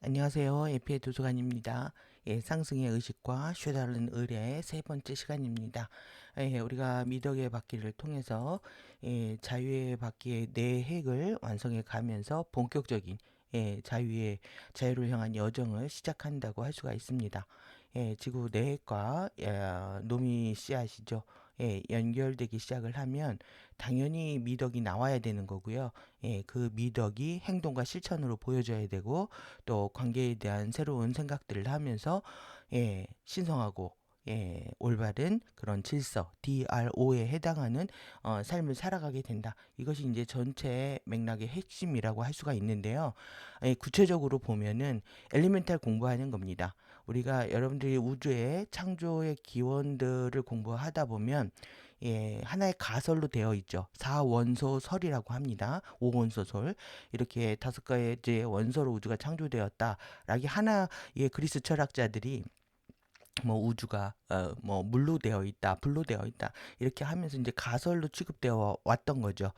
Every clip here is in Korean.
안녕하세요. 에피의 도서관입니다. 상승의 의식과 쉬다른 의뢰의 세 번째 시간입니다. 우리가 미덕의 바퀴를 통해서 자유의 바퀴의 네 핵을 완성해 가면서 본격적인 자유를 향한 여정을 시작한다고 할 수가 있습니다. 지구 네 핵과 노미 씨앗이죠. 연결되기 시작을 하면 당연히 미덕이 나와야 되는 거고요. 그 미덕이 행동과 실천으로 보여져야 되고 또 관계에 대한 새로운 생각들을 하면서 신성하고 올바른 그런 질서, DRO에 해당하는 삶을 살아가게 된다. 이것이 이제 전체 맥락의 핵심이라고 할 수가 있는데요. 구체적으로 보면은 엘리멘탈 공부하는 겁니다. 우리가 여러분들이 우주의 창조의 기원들을 공부하다 보면 하나의 가설로 되어 있죠. 사원소설이라고 합니다. 오원소설. 이렇게 다섯 가지의 원소로 우주가 창조되었다라기 하나의 그리스 철학자들이 뭐 우주가 뭐 물로 되어 있다, 불로 되어 있다 이렇게 하면서 이제 가설로 취급되어 왔던 거죠.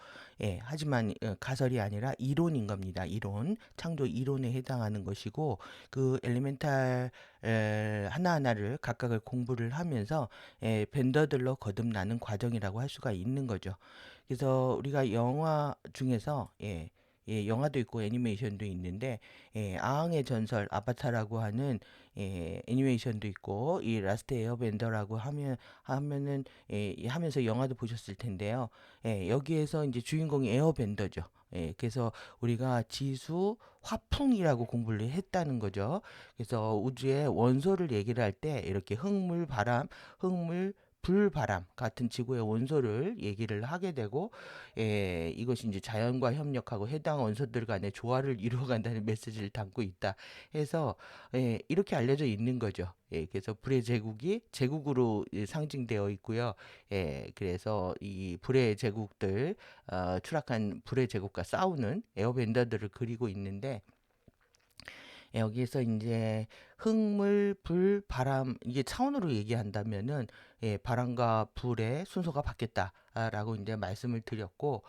하지만 가설이 아니라 이론인 겁니다. 이론, 창조 이론에 해당하는 것이고 그 엘리멘탈 하나하나를 각각을 공부를 하면서 벤더들로 거듭나는 과정이라고 할 수가 있는 거죠. 그래서 우리가 영화 중에서 영화도 있고 애니메이션도 있는데 아앙의 전설 아바타라고 하는 애니메이션도 있고 이 라스트 에어밴더라고 하면은 하면서 영화도 보셨을 텐데요. 여기에서 이제 주인공이 에어밴더죠. 그래서 우리가 지수 화풍이라고 공부를 했다는 거죠. 그래서 우주의 원소를 얘기를 할 때 이렇게 흙물, 바람, 흙물, 불, 바람 같은 지구의 원소를 얘기를 하게 되고 이것이 이제 자연과 협력하고 해당 원소들 간의 조화를 이루어간다는 메시지를 담고 있다 해서 이렇게 알려져 있는 거죠. 그래서 불의 제국이 제국으로 상징되어 있고요. 그래서 이 불의 제국들 추락한 불의 제국과 싸우는 에어벤더들을 그리고 있는데 여기에서 이제 흙물, 불, 바람 이게 차원으로 얘기한다면은 바람과 불의 순서가 바뀌었다라고 이제 말씀을 드렸고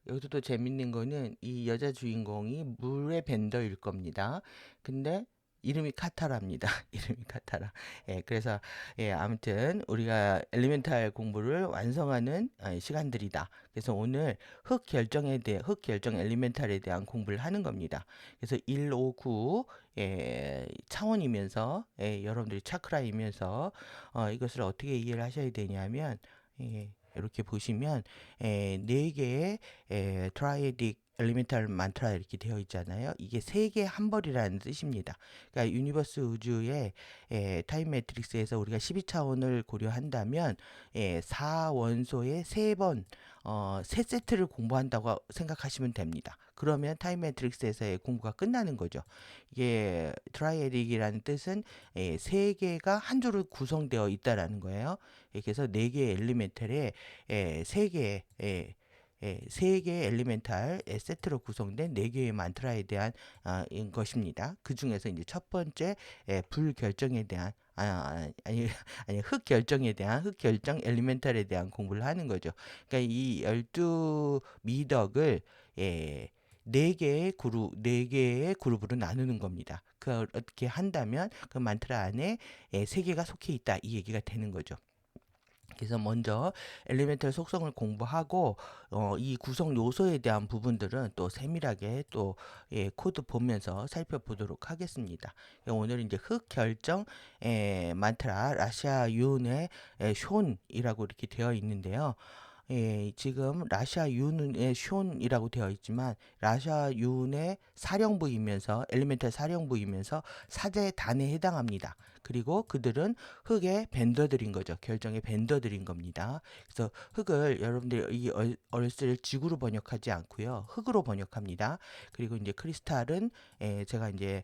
여기서 또 재밌는 거는 이 여자 주인공이 물의 벤더일 겁니다. 근데 이름이 카타라입니다. 이름이 카타라. 그래서 아무튼 우리가 엘리멘탈 공부를 완성하는 시간들이다. 그래서 오늘 흙 결정 엘리멘탈에 대한 공부를 하는 겁니다. 그래서 1, 5, 9 차원이면서 여러분들이 차크라이면서 이것을 어떻게 이해를 하셔야 되냐면 이렇게 보시면 네 개의 트라이딕 엘리멘탈 만트라 이렇게 되어 있잖아요. 이게 세 개 한 벌이라는 뜻입니다. 그러니까 유니버스 우주의 타임 매트릭스에서 우리가 12차원을 고려한다면 4원소의 세 번, 세 세트를 공부한다고 생각하시면 됩니다. 그러면 타임 매트릭스에서의 공부가 끝나는 거죠. 이게 트라이에딕이라는 뜻은 세 개가 한 줄로 구성되어 있다라는 거예요. 그래서 네 개의 엘리멘탈에 세 개의 세 개의 엘리멘탈 세트로 구성된 네 개의 만트라에 대한 것입니다. 그 중에서 이제 첫 번째 불결정에 대한 아니 아니 흙 결정에 대한 흙 결정 엘리멘탈에 대한 공부를 하는 거죠. 그러니까 이 12 미덕을 네 개의 그룹으로 나누는 겁니다. 그렇게 한다면 그 만트라 안에 세 개가 속해 있다 이 얘기가 되는 거죠. 그래서 먼저 엘리멘탈 속성을 공부하고 이 구성 요소에 대한 부분들은 또 세밀하게 또 코드 보면서 살펴보도록 하겠습니다. 오늘은 이제 흑 결정 만트라 라시아 윤의 숀이라고 이렇게 되어 있는데요. 지금 라시아 윤의 숀이라고 되어 있지만 라시아 윤의 사령부이면서 엘리멘탈 사령부이면서 사제단에 해당합니다. 그리고 그들은 흑의 벤더들인 거죠. 결정의 벤더들인 겁니다. 그래서 흑을 여러분들이 이 얼스를 지구로 번역하지 않고요. 흑으로 번역합니다. 그리고 이제 크리스탈은 제가 이제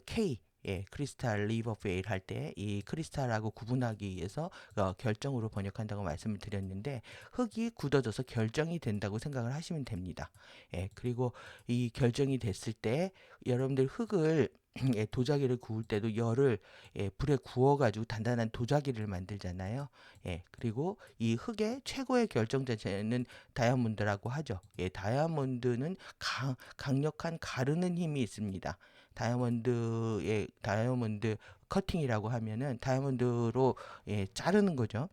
K 크리스탈 리버 페일 할 때 이 크리스탈하고 구분하기 위해서 결정으로 번역한다고 말씀을 드렸는데 흙이 굳어져서 결정이 된다고 생각을 하시면 됩니다. 그리고 이 결정이 됐을 때 여러분들 흙을 예, 도자기를 구울 때도 열을 불에 구워가지고 단단한 도자기를 만들잖아요. 예, 그리고 이 흙의 최고의 결정자체는 다이아몬드라고 하죠. 예, 다이아몬드는 강력한 가르는 힘이 있습니다. 다이아몬드 커팅이라고 하면은 다이아몬드로 자르는 거죠.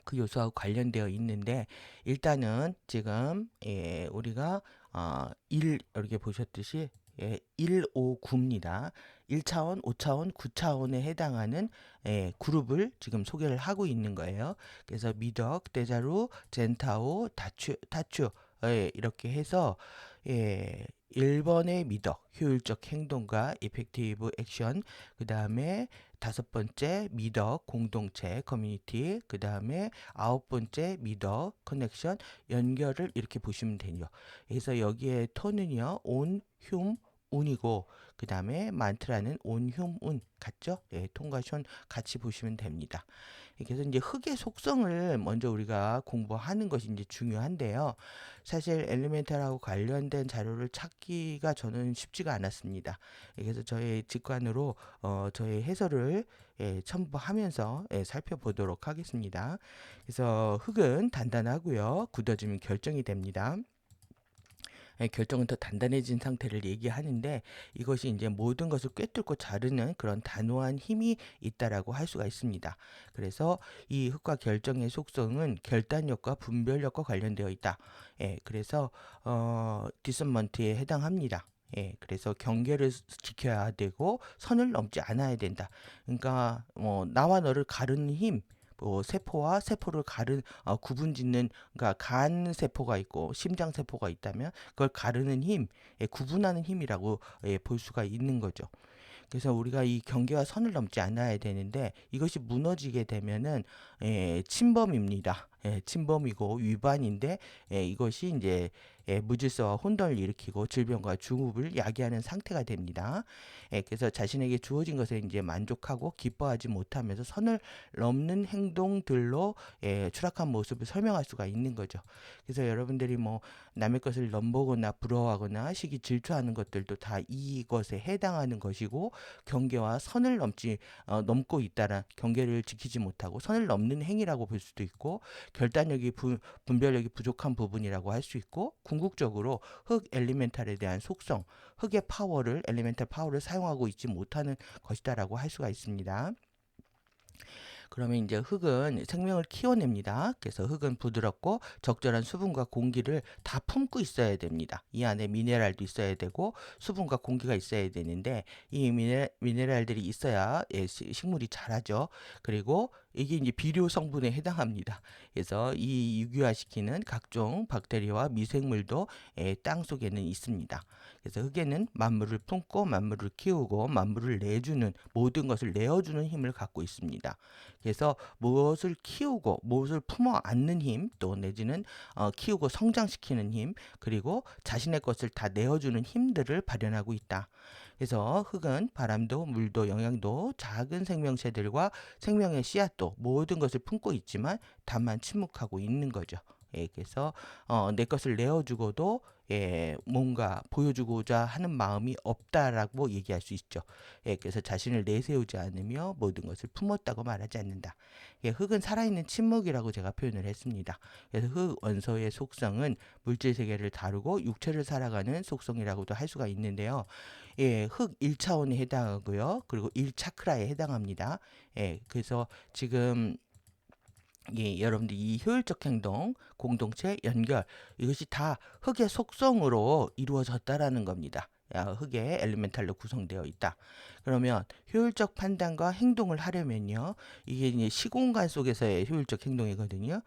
그 요소하고 관련되어 있는데 일단은 지금 우리가 1 이렇게 보셨듯이 1, 5, 9입니다. 1차원, 5차원, 9차원에 해당하는 그룹을 지금 소개를 하고 있는 거예요. 그래서 미덕, 데자루, 젠타오, 타추 이렇게 해서 1번의 미덕, 효율적 행동과 이펙티브 액션, 그 다음에 5번째 미덕, 공동체, 커뮤니티, 그 다음에 9번째 미덕, 커넥션, 연결을 이렇게 보시면 되죠. 그래서 여기에 토는요, 온, 흉, 운이고, 그 다음에 만트라는 온, 흉, 운 같죠? 예, 통과 션 같이 보시면 됩니다. 그래서 이제 흙의 속성을 먼저 우리가 공부하는 것이 이제 중요한데요. 사실 엘리멘탈하고 관련된 자료를 찾기가 저는 쉽지가 않았습니다. 그래서 저의 직관으로 저의 해설을 첨부하면서 살펴보도록 하겠습니다. 그래서 흙은 단단하고요. 굳어지면 결정이 됩니다. 결정은 더 단단해진 상태를 얘기하는데 이것이 이제 모든 것을 꿰뚫고 자르는 그런 단호한 힘이 있다라고 할 수가 있습니다. 그래서 이 흙과 결정의 속성은 결단력과 분별력과 관련되어 있다. 그래서 디선먼트에 해당합니다. 그래서 경계를 지켜야 되고 선을 넘지 않아야 된다. 그러니까 뭐 나와 너를 가르는 힘, 세포와 세포를 구분짓는, 그러니까 간 세포가 있고 심장 세포가 있다면 그걸 가르는 힘, 구분하는 힘이라고 볼 수가 있는 거죠. 그래서 우리가 이 경계와 선을 넘지 않아야 되는데 이것이 무너지게 되면은 침범입니다. 침범이고 위반인데 이것이 이제 무질서와 혼돈을 일으키고 질병과 중후를 야기하는 상태가 됩니다. 그래서 자신에게 주어진 것에 이제 만족하고 기뻐하지 못하면서 선을 넘는 행동들로 추락한 모습을 설명할 수가 있는 거죠. 그래서 여러분들이 뭐 남의 것을 넘보거나 부러워하거나 시기 질투하는 것들도 다 이것에 해당하는 것이고 경계와 선을 넘고 있다란 경계를 지키지 못하고 선을 넘는 행위라고 볼 수도 있고 결단력이 분별력이 부족한 부분이라고 할 수 있고 궁극적으로 흙 엘리멘탈에 대한 속성, 흙의 파워를 엘리멘탈 파워를 사용하고 있지 못하는 것이다라고 할 수가 있습니다. 그러면 이제 흙은 생명을 키워냅니다. 그래서 흙은 부드럽고 적절한 수분과 공기를 다 품고 있어야 됩니다. 이 안에 미네랄도 있어야 되고 수분과 공기가 있어야 되는데 이 미네랄들이 있어야 식물이 자라죠. 그리고 이게 이제 비료 성분에 해당합니다. 그래서 이 유기화시키는 각종 박테리아와 미생물도 땅 속에는 있습니다. 그래서 흙에는 만물을 품고 만물을 키우고 만물을 내주는 모든 것을 내어주는 힘을 갖고 있습니다. 그래서 무엇을 키우고 무엇을 품어 안는 힘, 또 내지는 키우고 성장시키는 힘, 그리고 자신의 것을 다 내어주는 힘들을 발현하고 있다. 그래서 흙은 바람도 물도 영양도 작은 생명체들과 생명의 씨앗도 모든 것을 품고 있지만 다만 침묵하고 있는 거죠. 그래서 내 것을 내어주고도 뭔가 보여주고자 하는 마음이 없다라고 얘기할 수 있죠. 그래서 자신을 내세우지 않으며 모든 것을 품었다고 말하지 않는다. 흙은 살아있는 침묵이라고 제가 표현을 했습니다. 그래서 흙 원소의 속성은 물질 세계를 다루고 육체를 살아가는 속성이라고도 할 수가 있는데요. 흙 1차원에 해당하고요. 그리고 1차크라에 해당합니다. 그래서 지금 여러분들 이 효율적 행동, 공동체, 연결 이것이 다 흙의 속성으로 이루어졌다라는 겁니다. 흙의 엘리멘탈로 구성되어 있다. 그러면 효율적 판단과 행동을 하려면요, 이게 이제 시공간 속에서의 효율적 행동이거든요.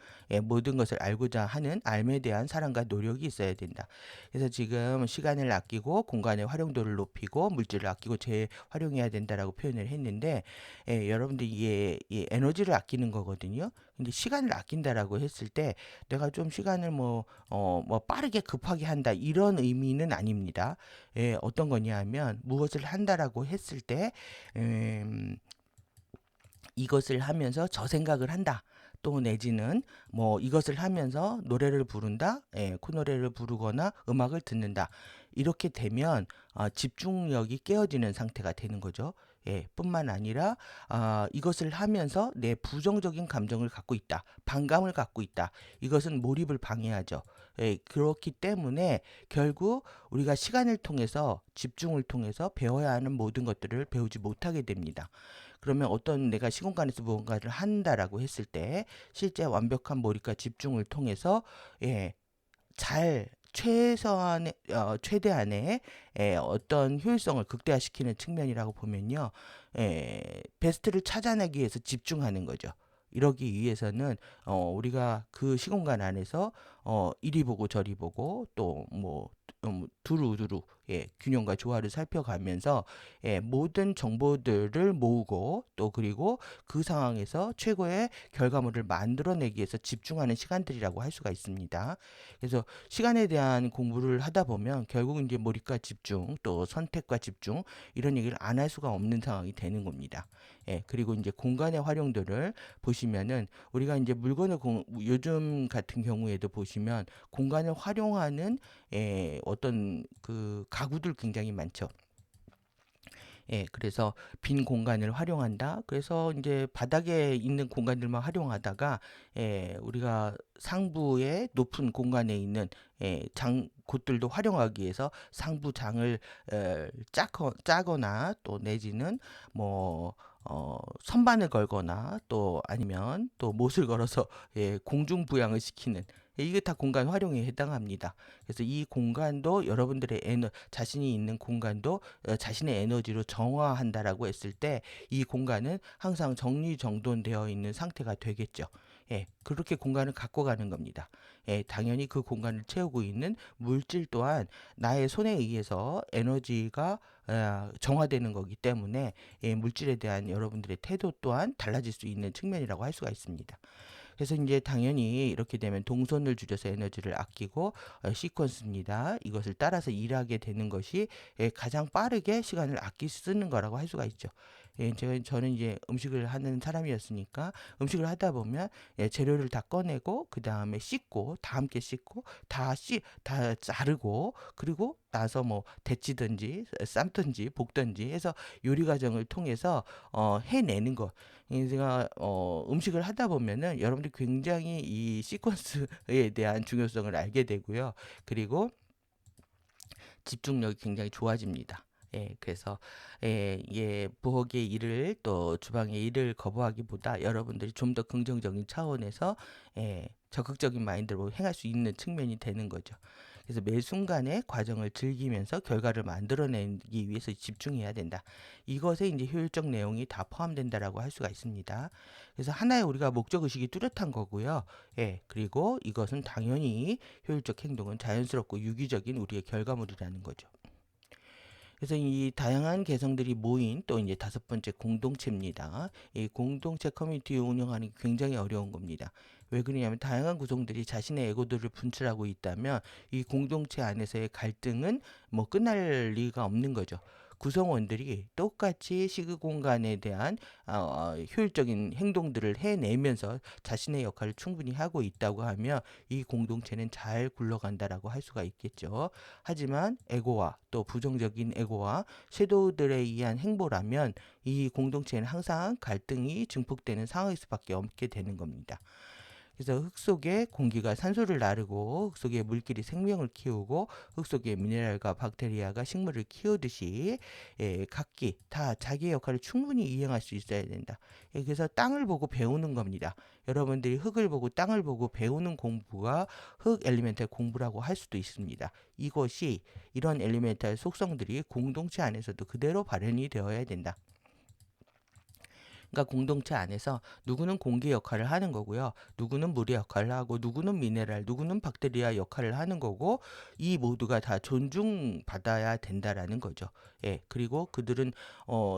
모든 것을 알고자 하는 알에 대한 사랑과 노력이 있어야 된다. 그래서 지금 시간을 아끼고 공간의 활용도를 높이고 물질을 아끼고 재활용해야 된다라고 표현을 했는데, 여러분들 이게 에너지를 아끼는 거거든요. 근데 시간을 아낀다라고 했을 때 내가 좀 시간을 뭐 빠르게 급하게 한다 이런 의미는 아닙니다. 어떤 거냐 하면 무엇을 한다라고 했을 때 이것을 하면서 저 생각을 한다. 또 내지는 뭐 이것을 하면서 노래를 부른다, 코노래를 부르거나 음악을 듣는다. 이렇게 되면 집중력이 깨어지는 상태가 되는 거죠. 예, 뿐만 아니라 이것을 하면서 내 부정적인 감정을 갖고 있다, 반감을 갖고 있다. 이것은 몰입을 방해하죠. 예, 그렇기 때문에 결국 우리가 시간을 통해서 집중을 통해서 배워야 하는 모든 것들을 배우지 못하게 됩니다. 그러면 어떤 내가 시공간에서 무언가를 한다라고 했을 때 실제 완벽한 몰입과 집중을 통해서 예, 잘 최소한의 최대한의 어떤 효율성을 극대화시키는 측면이라고 보면요. 베스트를 찾아내기 위해서 집중하는 거죠. 이러기 위해서는 우리가 그 시공간 안에서 이리 보고 저리 보고 또 뭐 두루두루 균형과 조화를 살펴가면서 모든 정보들을 모으고 또 그리고 그 상황에서 최고의 결과물을 만들어내기 위해서 집중하는 시간들이라고 할 수가 있습니다. 그래서 시간에 대한 공부를 하다 보면 결국 이제 몰입과 집중 또 선택과 집중 이런 얘기를 안 할 수가 없는 상황이 되는 겁니다. 그리고 이제 공간의 활용도를 보시면은 우리가 이제 요즘 같은 경우에도 보시면 공간을 활용하는 어떤 그 가구들 굉장히 많죠. 그래서 빈 공간을 활용한다. 그래서 이제 바닥에 있는 공간들만 활용하다가 우리가 상부의 높은 공간에 있는 곳들도 활용하기 위해서 상부 장을 짜거나 또 내지는 뭐 선반을 걸거나 또 아니면 또 못을 걸어서 공중 부양을 시키는 이게 다 공간 활용에 해당합니다. 그래서 이 공간도 여러분들의 자신이 있는 공간도 자신의 에너지로 정화한다라고 했을 때 이 공간은 항상 정리정돈되어 있는 상태가 되겠죠. 그렇게 공간을 갖고 가는 겁니다. 당연히 그 공간을 채우고 있는 물질 또한 나의 손에 의해서 에너지가 정화되는 거기 때문에 물질에 대한 여러분들의 태도 또한 달라질 수 있는 측면이라고 할 수가 있습니다. 그래서 이제 당연히 이렇게 되면 동선을 줄여서 에너지를 아끼고 시퀀스입니다. 이것을 따라서 일하게 되는 것이 가장 빠르게 시간을 아끼 쓰는 거라고 할 수가 있죠. 저는 이제 음식을 하는 사람이었으니까 음식을 하다 보면 재료를 다 꺼내고 그 다음에 씻고 다 함께 씻고 다 자르고 그리고 나서 뭐 데치든지 삶든지 볶든지 해서 요리 과정을 통해서 해내는 것. 제가 음식을 하다 보면은 여러분들이 굉장히 이 시퀀스에 대한 중요성을 알게 되고요. 그리고 집중력이 굉장히 좋아집니다. 그래서 부엌의 일을 또 주방의 일을 거부하기보다 여러분들이 좀 더 긍정적인 차원에서 적극적인 마인드로 행할 수 있는 측면이 되는 거죠. 그래서 매 순간의 과정을 즐기면서 결과를 만들어내기 위해서 집중해야 된다. 이것에 이제 효율적 내용이 다 포함된다라고 할 수가 있습니다. 그래서 하나의 우리가 목적 의식이 뚜렷한 거고요. 그리고 이것은 당연히 효율적 행동은 자연스럽고 유기적인 우리의 결과물이라는 거죠. 그래서 이 다양한 개성들이 모인 또 이제 다섯 번째 공동체입니다. 이 공동체 커뮤니티 운영하는 게 굉장히 어려운 겁니다. 왜 그러냐면 다양한 구성들이 자신의 에고들을 분출하고 있다면 이 공동체 안에서의 갈등은 뭐 끝날 리가 없는 거죠. 구성원들이 똑같이 시그 공간에 대한 효율적인 행동들을 해내면서 자신의 역할을 충분히 하고 있다고 하면 이 공동체는 잘 굴러간다라고 할 수가 있겠죠. 하지만 에고와 또 부정적인 에고와 섀도우들에 의한 행보라면 이 공동체는 항상 갈등이 증폭되는 상황일 수밖에 없게 되는 겁니다. 그래서 흙 속에 공기가 산소를 나르고 흙 속에 물질이 생명을 키우고 흙 속에 미네랄과 박테리아가 식물을 키우듯이 각기 다 자기의 역할을 충분히 이행할 수 있어야 된다. 그래서 땅을 보고 배우는 겁니다. 여러분들이 흙을 보고 땅을 보고 배우는 공부가 흙 엘리멘탈 공부라고 할 수도 있습니다. 이것이 이런 엘리멘탈 속성들이 공동체 안에서도 그대로 발현이 되어야 된다. 그러니까 공동체 안에서 누구는 공기 역할을 하는 거고요. 누구는 물의 역할을 하고 누구는 미네랄, 누구는 박테리아 역할을 하는 거고 이 모두가 다 존중받아야 된다라는 거죠. 그리고 그들은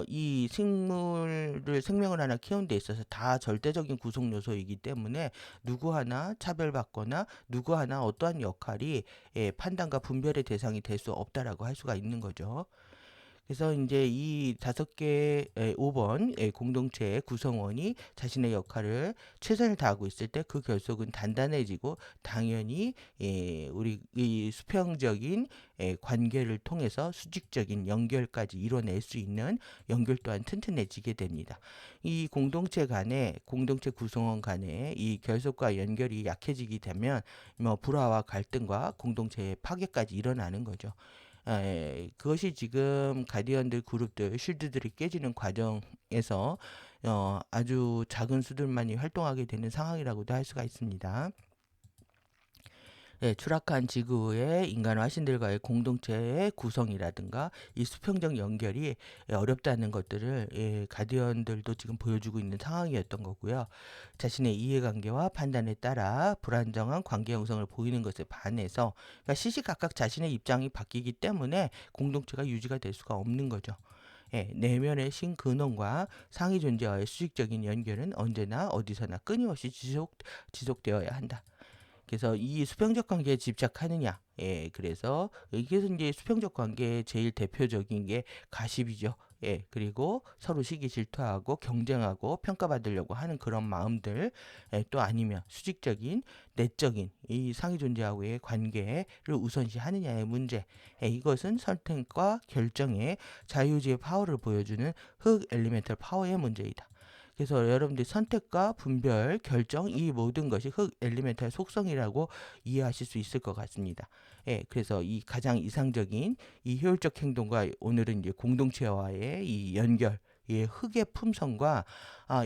이 생물을 생명을 하나 키우는 데 있어서 다 절대적인 구성 요소이기 때문에 누구 하나 차별받거나 누구 하나 어떠한 역할이 판단과 분별의 대상이 될 수 없다라고 할 수가 있는 거죠. 그래서 이제 이 5개 5번 공동체의 구성원이 자신의 역할을 최선을 다하고 있을 때 그 결속은 단단해지고 당연히 우리 이 수평적인 관계를 통해서 수직적인 연결까지 이뤄낼 수 있는 연결 또한 튼튼해지게 됩니다. 이 공동체 구성원 간의 이 결속과 연결이 약해지게 되면 뭐 불화와 갈등과 공동체의 파괴까지 일어나는 거죠. 그것이 지금 가디언들 그룹들 쉴드들이 깨지는 과정에서 아주 작은 수들만이 활동하게 되는 상황이라고도 할 수가 있습니다. 추락한 지구의 인간화 신들과의 공동체의 구성이라든가 이 수평적 연결이 어렵다는 것들을 가디언들도 지금 보여주고 있는 상황이었던 거고요. 자신의 이해관계와 판단에 따라 불안정한 관계 형성을 보이는 것에 반해서 그러니까 시시각각 자신의 입장이 바뀌기 때문에 공동체가 유지가 될 수가 없는 거죠. 내면의 신근원과 상위 존재와의 수직적인 연결은 언제나 어디서나 끊임없이 지속되어야 한다. 그래서 이 수평적 관계에 집착하느냐. 그래서 여기서 이제 수평적 관계의 제일 대표적인 게 가십이죠. 그리고 서로 시기 질투하고 경쟁하고 평가받으려고 하는 그런 마음들, 또 아니면 수직적인 내적인 이 상위 존재하고의 관계를 우선시하느냐의 문제. 이것은 선택과 결정의 자유의지의 파워를 보여주는 흑 엘리멘탈 파워의 문제이다. 그래서 여러분들이 선택과 분별, 결정 이 모든 것이 흑 엘리멘탈 속성이라고 이해하실 수 있을 것 같습니다. 그래서 이 가장 이상적인 이 효율적 행동과 오늘은 이제 공동체와의 이 연결, 이 흑의 품성과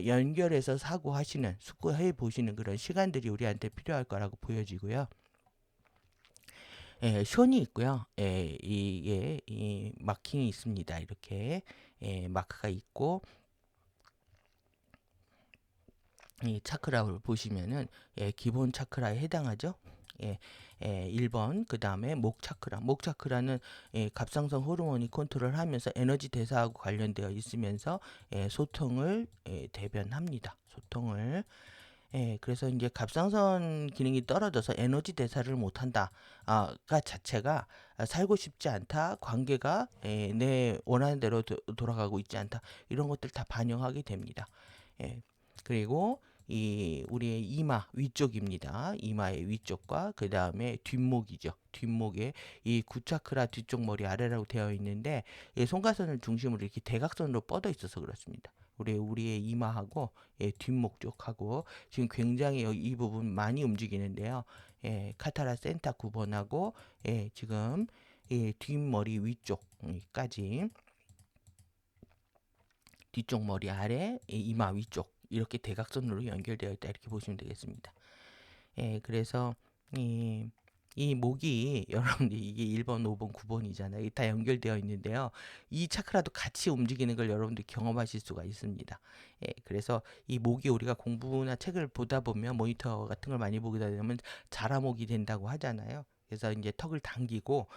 연결해서 사고하시는, 숙고해 보시는 그런 시간들이 우리한테 필요할 거라고 보여지고요. 션이 있고요. 이게 이 마킹이 있습니다. 이렇게 마크가 있고 이 차크라를 보시면은 기본 차크라에 해당하죠. 예, 1번 그 다음에 목 차크라. 목 차크라는 갑상선 호르몬이 컨트롤하면서 에너지 대사하고 관련되어 있으면서 소통을 대변합니다. 소통을 그래서 이제 갑상선 기능이 떨어져서 에너지 대사를 못한다. 가 자체가 살고 싶지 않다. 관계가 내 원하는 대로 돌아가고 있지 않다. 이런 것들 다 반영하게 됩니다. 그리고 이 우리의 이마 위쪽입니다. 이마의 위쪽과 그 다음에 뒷목이죠. 뒷목에 이 구차크라 뒤쪽 머리 아래라고 되어 있는데 손가선을 중심으로 이렇게 대각선으로 뻗어 있어서 그렇습니다. 우리의 이마하고 뒷목 쪽하고 지금 굉장히 이 부분 많이 움직이는데요. 카타라 센터 9번하고 지금 뒷머리 위쪽까지 뒤쪽 머리 아래 이마 위쪽 이렇게 대각선으로 연결되어 있다 이렇게 보시면 되겠습니다. 그래서 이 목이 여러분들 이게 1번, 5번, 9번이잖아요. 다 연결되어 있는데요. 이 차크라도 같이 움직이는 걸 여러분들이 경험하실 수가 있습니다. 그래서 이 목이 우리가 공부나 책을 보다 보면 모니터 같은 걸 많이 보게 되면 자라목이 된다고 하잖아요. 그래서 이제 턱을 당기고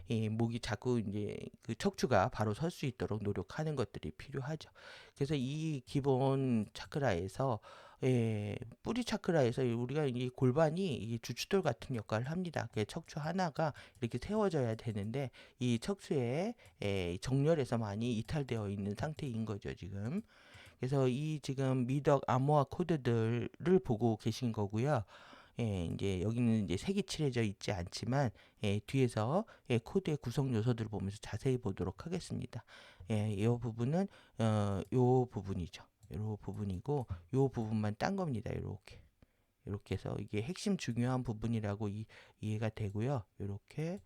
이 목이 자꾸 이제 그 척추가 바로 설 수 있도록 노력하는 것들이 필요하죠. 그래서 이 기본 차크라에서 뿌리 차크라에서 우리가 이 골반이 이 주춧돌 같은 역할을 합니다. 그 척추 하나가 이렇게 세워져야 되는데 이 척추에 정렬에서 많이 이탈되어 있는 상태인 거죠, 지금. 그래서 이 지금 미덕 암호화 코드들을 보고 계신 거고요. 이제 여기는 이제 색이 칠해져 있지 않지만 뒤에서 코드의 구성 요소들을 보면서 자세히 보도록 하겠습니다. 이 부분은 요 부분이죠. 요 부분이고 요 부분만 딴 겁니다. 이렇게 해서 이게 핵심 중요한 부분이라고 이해가 되고요. 요렇게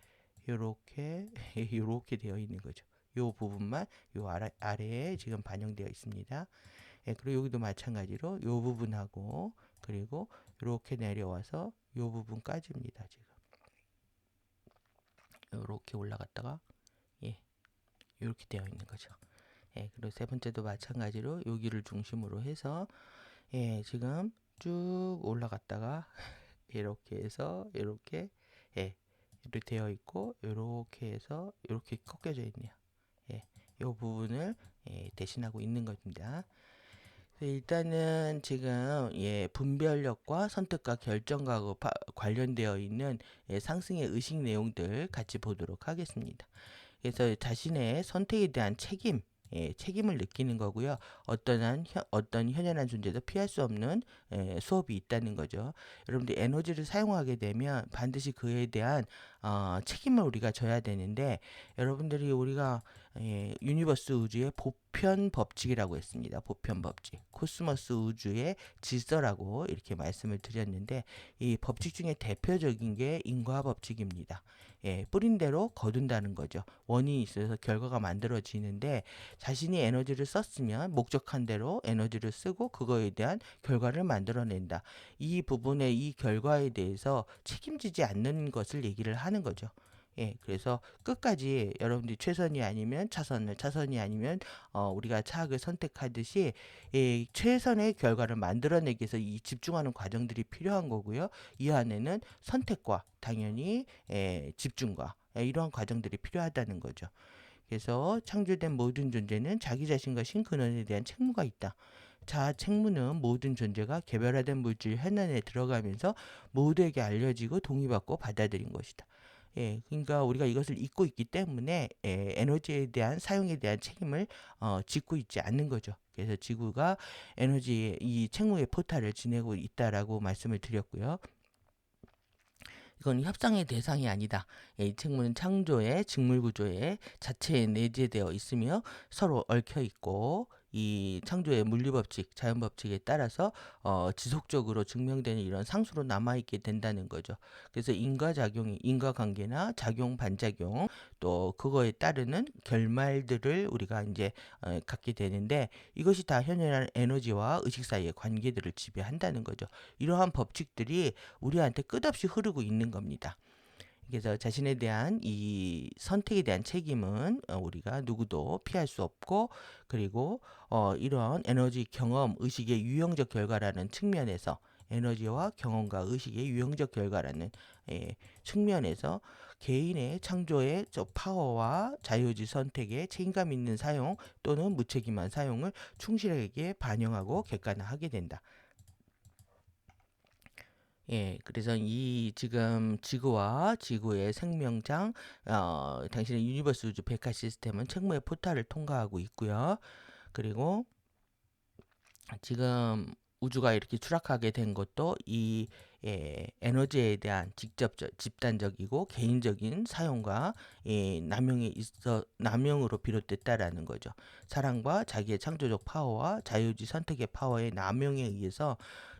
요렇게 되어 있는 거죠. 요 부분만 요 아래에 지금 반영되어 있습니다. 그리고 여기도 마찬가지로 요 부분하고 그리고 이렇게 내려와서 요 부분까지입니다. 지금 이렇게 올라갔다가 이렇게 되어 있는 거죠. 그리고 세 번째도 마찬가지로 여기를 중심으로 해서 지금 쭉 올라갔다가 이렇게 해서 이렇게 이렇게 되어 있고 이렇게 해서 이렇게 꺾여져 있네요. 이 부분을 대신하고 있는 겁니다. 일단은 지금 분별력과 선택과 결정과 관련되어 있는 상승의 의식 내용들 같이 보도록 하겠습니다. 그래서 자신의 선택에 대한 책임, 책임을 느끼는 거고요. 어떤 현연한 존재도 피할 수 없는 수업이 있다는 거죠. 여러분들 에너지를 사용하게 되면 반드시 그에 대한 책임을 우리가 져야 되는데 여러분들이 우리가 유니버스 우주의 보편 법칙이라고 했습니다. 보편 법칙. 코스모스 우주의 질서라고 이렇게 말씀을 드렸는데 이 법칙 중에 대표적인 게 인과 법칙입니다. 뿌린 대로 거둔다는 거죠. 원인이 있어서 결과가 만들어지는데 자신이 에너지를 썼으면 목적한 대로 에너지를 쓰고 그거에 대한 결과를 만들어낸다. 이 부분에 이 결과에 대해서 책임지지 않는 것을 얘기를 하는 거죠. 그래서 끝까지 여러분들이 최선이 아니면 차선을, 차선이 아니면 우리가 차악을 선택하듯이 최선의 결과를 만들어내기 위해서 이 집중하는 과정들이 필요한 거고요. 이 안에는 선택과 당연히 집중과 이러한 과정들이 필요하다는 거죠. 그래서 창조된 모든 존재는 자기 자신과 신근원에 대한 책무가 있다. 자, 책무는 모든 존재가 개별화된 물질 현안에 들어가면서 모두에게 알려지고 동의받고 받아들인 것이다. 그러니까 우리가 이것을 잊고 있기 때문에 에너지에 대한 사용에 대한 책임을 짓고 있지 않는 거죠. 그래서 지구가 에너지 이 책무의 포탈을 지내고 있다라고 말씀을 드렸고요. 이건 협상의 대상이 아니다. 이 책무는 창조의 직물 구조의 자체에 내재되어 있으며 서로 얽혀 있고 이 창조의 물리 법칙, 자연 법칙에 따라서 지속적으로 증명되는 이런 상수로 남아 있게 된다는 거죠. 그래서 인과작용이 인과관계나 작용 반작용 또 그거에 따르는 결말들을 우리가 이제 갖게 되는데 이것이 다 현존하는 에너지와 의식 사이의 관계들을 지배한다는 거죠. 이러한 법칙들이 우리한테 끝없이 흐르고 있는 겁니다. 그래서 자신에 대한 이 선택에 대한 책임은 우리가 누구도 피할 수 없고 그리고 이런 에너지 경험 의식의 유형적 결과라는 측면에서 에너지와 경험과 의식의 유형적 결과라는 측면에서 개인의 창조의 파워와 자유의지 선택의 책임감 있는 사용 또는 무책임한 사용을 충실하게 반영하고 객관화하게 된다. 그래서 이 지금 지구와 지구의 생명장, 당신의 유니버스 우주 백화 시스템은 책무의 포탈을 통과하고 있고요. 그리고 지금 우주가 이렇게 추락하게 된 것도 이 에너지에 대한 직접적, 집단적이고 개인적인 사용과 남용으로 비롯됐다라는 거죠. 사랑과 자기의 창조적 파워와 자유지 선택의 파워의 남용에 의해서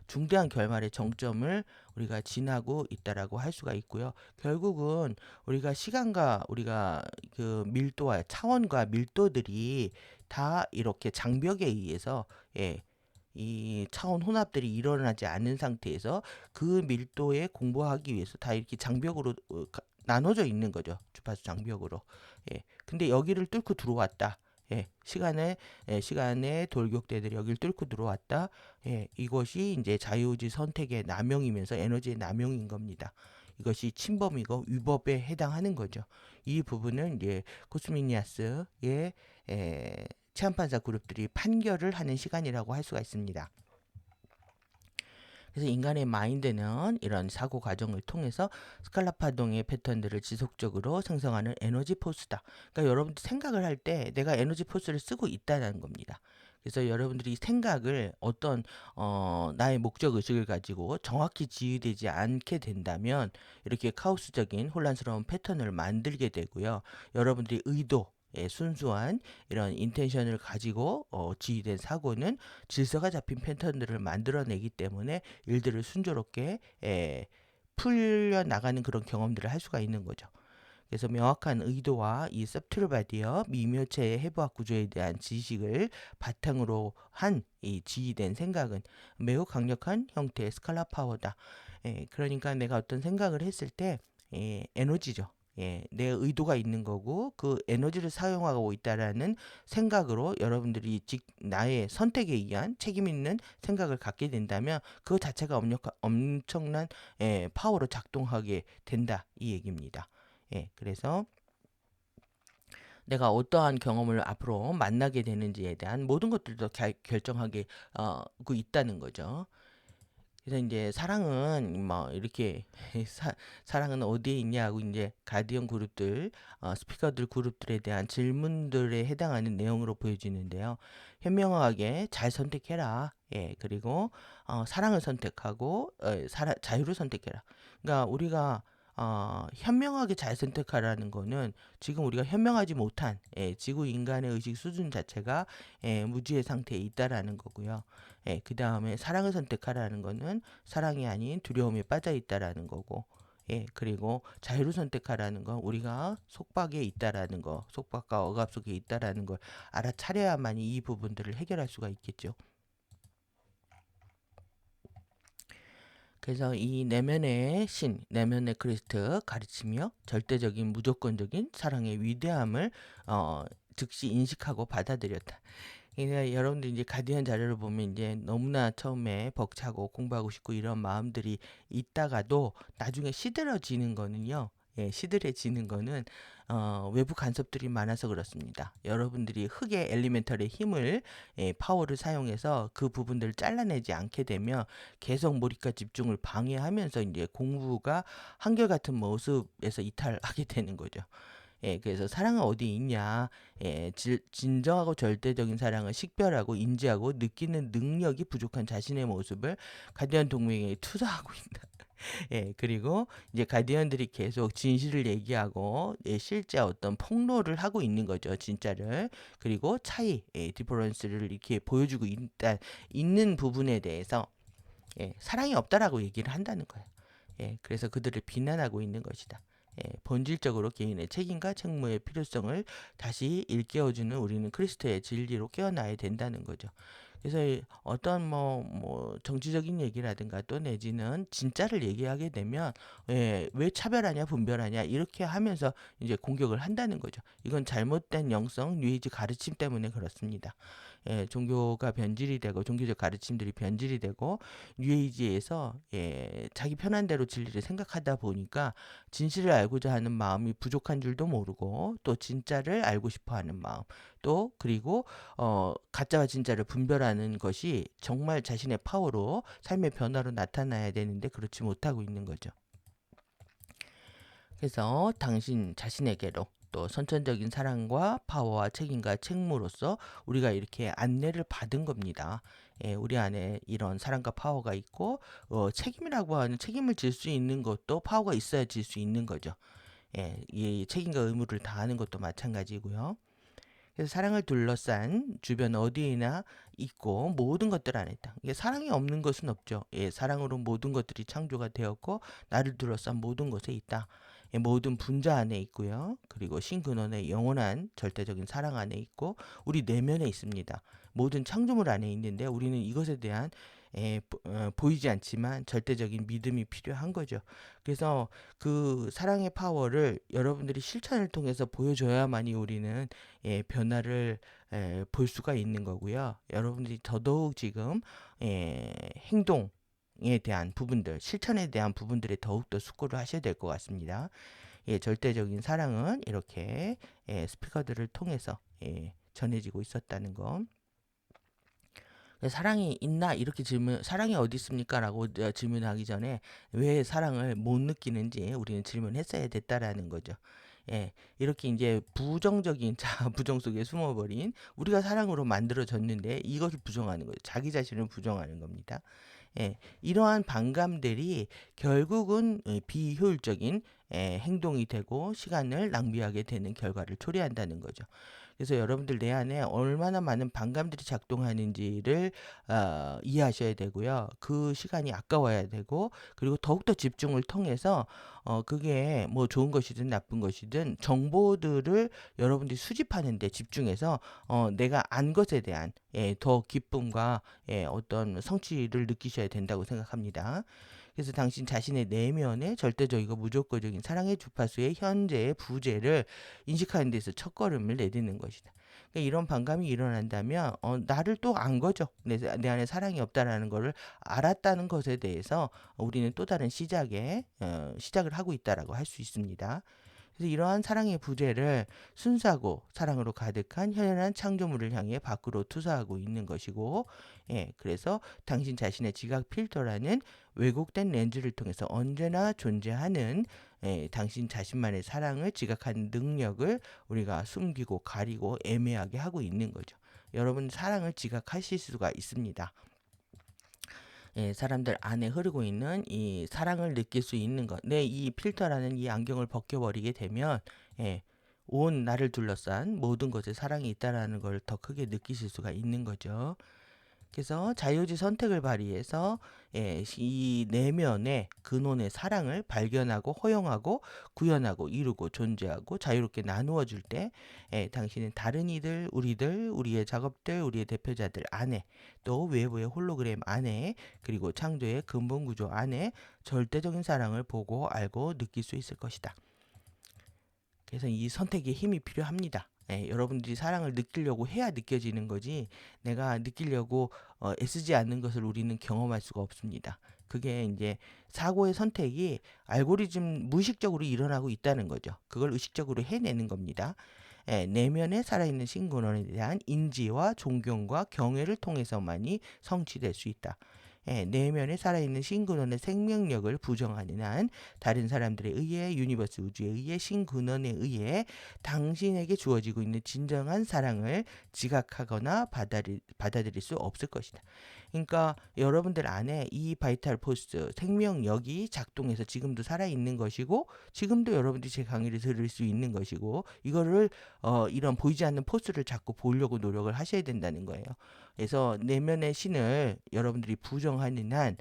중대한 결말의 정점을 우리가 지나고 있다라고 할 수가 있고요. 결국은 우리가 시간과 우리가 그 밀도와 차원과 밀도들이 다 이렇게 장벽에 의해서 이 차원 혼합들이 일어나지 않은 상태에서 그 밀도에 공부하기 위해서 다 이렇게 장벽으로 나눠져 있는 거죠. 주파수 장벽으로. 근데 여기를 뚫고 들어왔다. 시간의 돌격대들이 여기를 뚫고 들어왔다. 이것이 이제 자유의지 선택의 남용이면서 에너지의 남용인 겁니다. 이것이 침범이고 위법에 해당하는 거죠. 이 부분은 이제 코스미니아스의 체험판사 그룹들이 판결을 하는 시간이라고 할 수가 있습니다. 그래서 인간의 마인드는 이런 사고 과정을 통해서 스칼라 파동의 패턴들을 지속적으로 생성하는 에너지 포스다. 그러니까 여러분들 생각을 할 때 내가 에너지 포스를 쓰고 있다는 겁니다. 그래서 여러분들이 생각을 어떤 나의 목적 의식을 가지고 정확히 지휘되지 않게 된다면 이렇게 카오스적인 혼란스러운 패턴을 만들게 되고요. 여러분들이 의도 순수한 이런 인텐션을 가지고 지휘된 사고는 질서가 잡힌 패턴들을 만들어내기 때문에 일들을 순조롭게 풀려 나가는 그런 경험들을 할 수가 있는 거죠. 그래서 명확한 의도와 이 서튠바디어 미묘체의 해부학 구조에 대한 지식을 바탕으로 한 이 지휘된 생각은 매우 강력한 형태의 스칼라 파워다. 그러니까 내가 어떤 생각을 했을 때 에너지죠. 내 의도가 있는 거고 그 에너지를 사용하고 있다라는 생각으로 여러분들이 나의 선택에 의한 책임 있는 생각을 갖게 된다면 그 자체가 엄청난 파워로 작동하게 된다 이 얘기입니다. 그래서 내가 어떠한 경험을 앞으로 만나게 되는지에 대한 모든 것들도 결정하게 있다는 거죠. 그래서 이제 사랑은 뭐 이렇게 사랑은 어디에 있냐고 이제 가디언 그룹들, 스피커들 그룹들에 대한 질문들에 해당하는 내용으로 보여지는데요. 현명하게 잘 선택해라. 예, 그리고 사랑을 선택하고 자유를 선택해라. 그러니까 우리가 현명하게 잘 선택하라는 거는 지금 우리가 현명하지 못한 지구 인간의 의식 수준 자체가 무지의 상태에 있다라는 거고요. 그 다음에 사랑을 선택하라는 거는 사랑이 아닌 두려움에 빠져 있다라는 거고, 그리고 자유를 선택하라는 건 우리가 속박에 있다라는 거, 속박과 억압 속에 있다라는 걸 알아차려야만이 이 부분들을 해결할 수가 있겠죠. 그래서 이 내면의 신, 내면의 크리스트 가르치며 절대적인 무조건적인 사랑의 위대함을 즉시 인식하고 받아들였다. 그러니까 여러분들 이제 가디언 자료를 보면 이제 너무나 처음에 벅차고 공부하고 싶고 이런 마음들이 있다가도 나중에 시들어지는 거는요. 시들해지는 거는 외부 간섭들이 많아서 그렇습니다. 여러분들이 흑의 엘리멘털의 힘을 파워를 사용해서 그 부분들을 잘라내지 않게 되면 계속 몰입과 집중을 방해하면서 이제 공부가 한결같은 모습에서 이탈하게 되는 거죠. 그래서 사랑은 어디 있냐? 진정하고 절대적인 사랑을 식별하고 인지하고 느끼는 능력이 부족한 자신의 모습을 가디언 동맹에 투사하고 있다. 그리고 이제 가디언들이 계속 진실을 얘기하고 실제 어떤 폭로를 하고 있는 거죠, 진짜를. 그리고 차이, 디퍼런스를 이렇게 보여주고 있는 부분에 대해서 사랑이 없다라고 얘기를 한다는 거예요. 그래서 그들을 비난하고 있는 것이다. 본질적으로 개인의 책임과 책무의 필요성을 다시 일깨워주는 우리는 크리스토의 진리로 깨어나야 된다는 거죠. 그래서 어떤 뭐 정치적인 얘기라든가 또 내지는 진짜를 얘기하게 되면 왜 차별하냐 분별하냐 이렇게 하면서 이제 공격을 한다는 거죠. 이건 잘못된 영성 뉴에이지 가르침 때문에 그렇습니다. 종교가 변질이 되고 종교적 가르침들이 변질이 되고 뉴에이지에서 자기 편한 대로 진리를 생각하다 보니까 진실을 알고자 하는 마음이 부족한 줄도 모르고 또 진짜를 알고 싶어 하는 마음 또 그리고 가짜와 진짜를 분별하는 것이 정말 자신의 파워로 삶의 변화로 나타나야 되는데 그렇지 못하고 있는 거죠. 그래서 당신 자신에게로 또 선천적인 사랑과 파워와 책임과 책무로서 우리가 이렇게 안내를 받은 겁니다. 우리 안에 이런 사랑과 파워가 있고 책임이라고 하는 책임을 질 수 있는 것도 파워가 있어야 질 수 있는 거죠. 이 책임과 의무를 다하는 것도 마찬가지고요. 그래서 사랑을 둘러싼 주변 어디에나 있고 모든 것들 안에 있다. 이게 사랑이 없는 것은 없죠. 사랑으로 모든 것들이 창조가 되었고 나를 둘러싼 모든 것에 있다. 모든 분자 안에 있고요. 그리고 신근원의 영원한 절대적인 사랑 안에 있고 우리 내면에 있습니다. 모든 창조물 안에 있는데 우리는 이것에 대한 보이지 않지만 절대적인 믿음이 필요한 거죠. 그래서 그 사랑의 파워를 여러분들이 실천을 통해서 보여줘야만이 우리는 변화를 볼 수가 있는 거고요. 여러분들이 더더욱 지금 행동에 대한 부분들, 실천에 대한 부분들에 더욱더 숙고를 하셔야 될 것 같습니다. 절대적인 사랑은 이렇게 스피커들을 통해서 전해지고 있었다는 거. 사랑이 있나 이렇게 사랑이 어디 있습니까? 라고 질문하기 전에 왜 사랑을 못 느끼는지 우리는 질문했어야 됐다라는 거죠. 이렇게 이제 부정적인 부정 속에 숨어버린 우리가 사랑으로 만들어졌는데 이것을 부정하는 거죠. 자기 자신을 부정하는 겁니다. 이러한 반감들이 결국은 비효율적인 행동이 되고 시간을 낭비하게 되는 결과를 초래한다는 거죠. 그래서 여러분들 내 안에 얼마나 많은 반감들이 작동하는지를 이해하셔야 되고요. 그 시간이 아까워야 되고 그리고 더욱더 집중을 통해서 그게 뭐 좋은 것이든 나쁜 것이든 정보들을 여러분들이 수집하는 데 집중해서 내가 안 것에 대한 더 기쁨과 어떤 성취를 느끼셔야 된다고 생각합니다. 그래서 당신 자신의 내면의 절대적이고 무조건적인 사랑의 주파수의 현재의 부재를 인식하는 데서 첫걸음을 내딛는 것이다. 그러니까 이런 반감이 일어난다면 나를 또 안 거죠. 내 안에 사랑이 없다라는 것을 알았다는 것에 대해서 우리는 또 다른 시작을 하고 있다라고 할 수 있습니다. 그래서 이러한 사랑의 부재를 순수하고 사랑으로 가득한 현연한 창조물을 향해 밖으로 투사하고 있는 것이고, 그래서 당신 자신의 지각 필터라는 왜곡된 렌즈를 통해서 언제나 존재하는 당신 자신만의 사랑을 지각하는 능력을 우리가 숨기고 가리고 애매하게 하고 있는 거죠. 여러분 사랑을 지각하실 수가 있습니다. 사람들 안에 흐르고 있는 이 사랑을 느낄 수 있는 것. 내 이 필터라는 이 안경을 벗겨버리게 되면 온 나를 둘러싼 모든 것에 사랑이 있다라는 걸 더 크게 느끼실 수가 있는 거죠. 그래서 자유지 선택을 발휘해서 이 내면의 근원의 사랑을 발견하고 허용하고 구현하고 이루고 존재하고 자유롭게 나누어 줄 때 당신은 다른 이들, 우리들, 우리의 작업들, 우리의 대표자들 안에 또 외부의 홀로그램 안에 그리고 창조의 근본 구조 안에 절대적인 사랑을 보고 알고 느낄 수 있을 것이다. 그래서 이 선택에 힘이 필요합니다. 여러분들이 사랑을 느끼려고 해야 느껴지는 거지 내가 느끼려고 애쓰지 않는 것을 우리는 경험할 수가 없습니다. 그게 이제 사고의 선택이 알고리즘 무의식적으로 일어나고 있다는 거죠. 그걸 의식적으로 해내는 겁니다. 내면에 살아있는 신근원에 대한 인지와 존경과 경외를 통해서만이 성취될 수 있다. 내면에 살아있는 신근원의 생명력을 부정하는 한 다른 사람들에 의해 유니버스 우주에 의해 신근원에 의해 당신에게 주어지고 있는 진정한 사랑을 지각하거나 받아들일 수 없을 것이다. 그러니까 여러분들 안에 이 바이탈 포스 생명력이 작동해서 지금도 살아있는 것이고 지금도 여러분들이 제 강의를 들을 수 있는 것이고 이거를 이런 보이지 않는 포스를 자꾸 보려고 노력을 하셔야 된다는 거예요. 그래서 내면의 신을 여러분들이 부정하는 한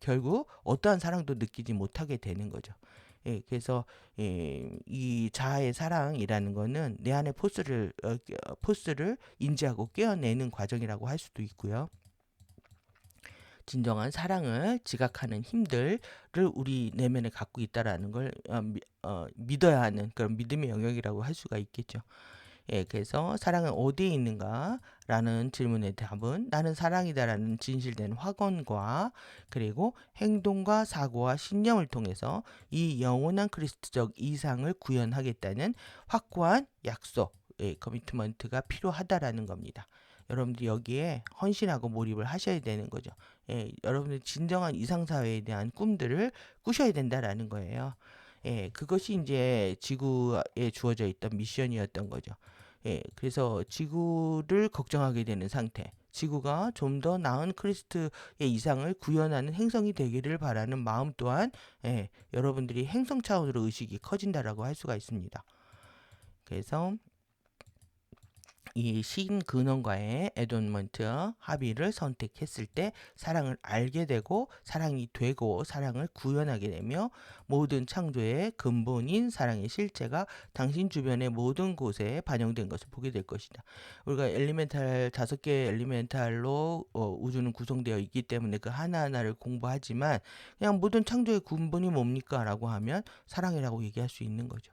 결국 어떠한 사랑도 느끼지 못하게 되는 거죠. 그래서 이 자아의 사랑이라는 거는 내 안의 포스를 인지하고 깨어내는 과정이라고 할 수도 있고요. 진정한 사랑을 지각하는 힘들을 우리 내면에 갖고 있다라는 걸 믿어야 하는 그런 믿음의 영역이라고 할 수가 있겠죠. 그래서 사랑은 어디에 있는가? 라는 질문의 답은 나는 사랑이다라는 진실된 확언과 그리고 행동과 사고와 신념을 통해서 이 영원한 그리스도적 이상을 구현하겠다는 확고한 약속, 커미트먼트가 필요하다라는 겁니다. 여러분들이 여기에 헌신하고 몰입을 하셔야 되는 거죠. 여러분들 진정한 이상사회에 대한 꿈들을 꾸셔야 된다라는 거예요. 그것이 이제 지구에 주어져 있던 미션이었던 거죠. 그래서 지구를 걱정하게 되는 상태. 지구가 좀 더 나은 크리스트의 이상을 구현하는 행성이 되기를 바라는 마음 또한 여러분들이 행성 차원으로 의식이 커진다라고 할 수가 있습니다. 그래서 이 신근원과의 애돈먼트 합의를 선택했을 때 사랑을 알게 되고 사랑이 되고 사랑을 구현하게 되며 모든 창조의 근본인 사랑의 실체가 당신 주변의 모든 곳에 반영된 것을 보게 될 것이다. 우리가 엘리멘탈 5개 엘리멘탈로 우주는 구성되어 있기 때문에 그 하나하나를 공부하지만 그냥 모든 창조의 근본이 뭡니까? 라고 하면 사랑이라고 얘기할 수 있는 거죠.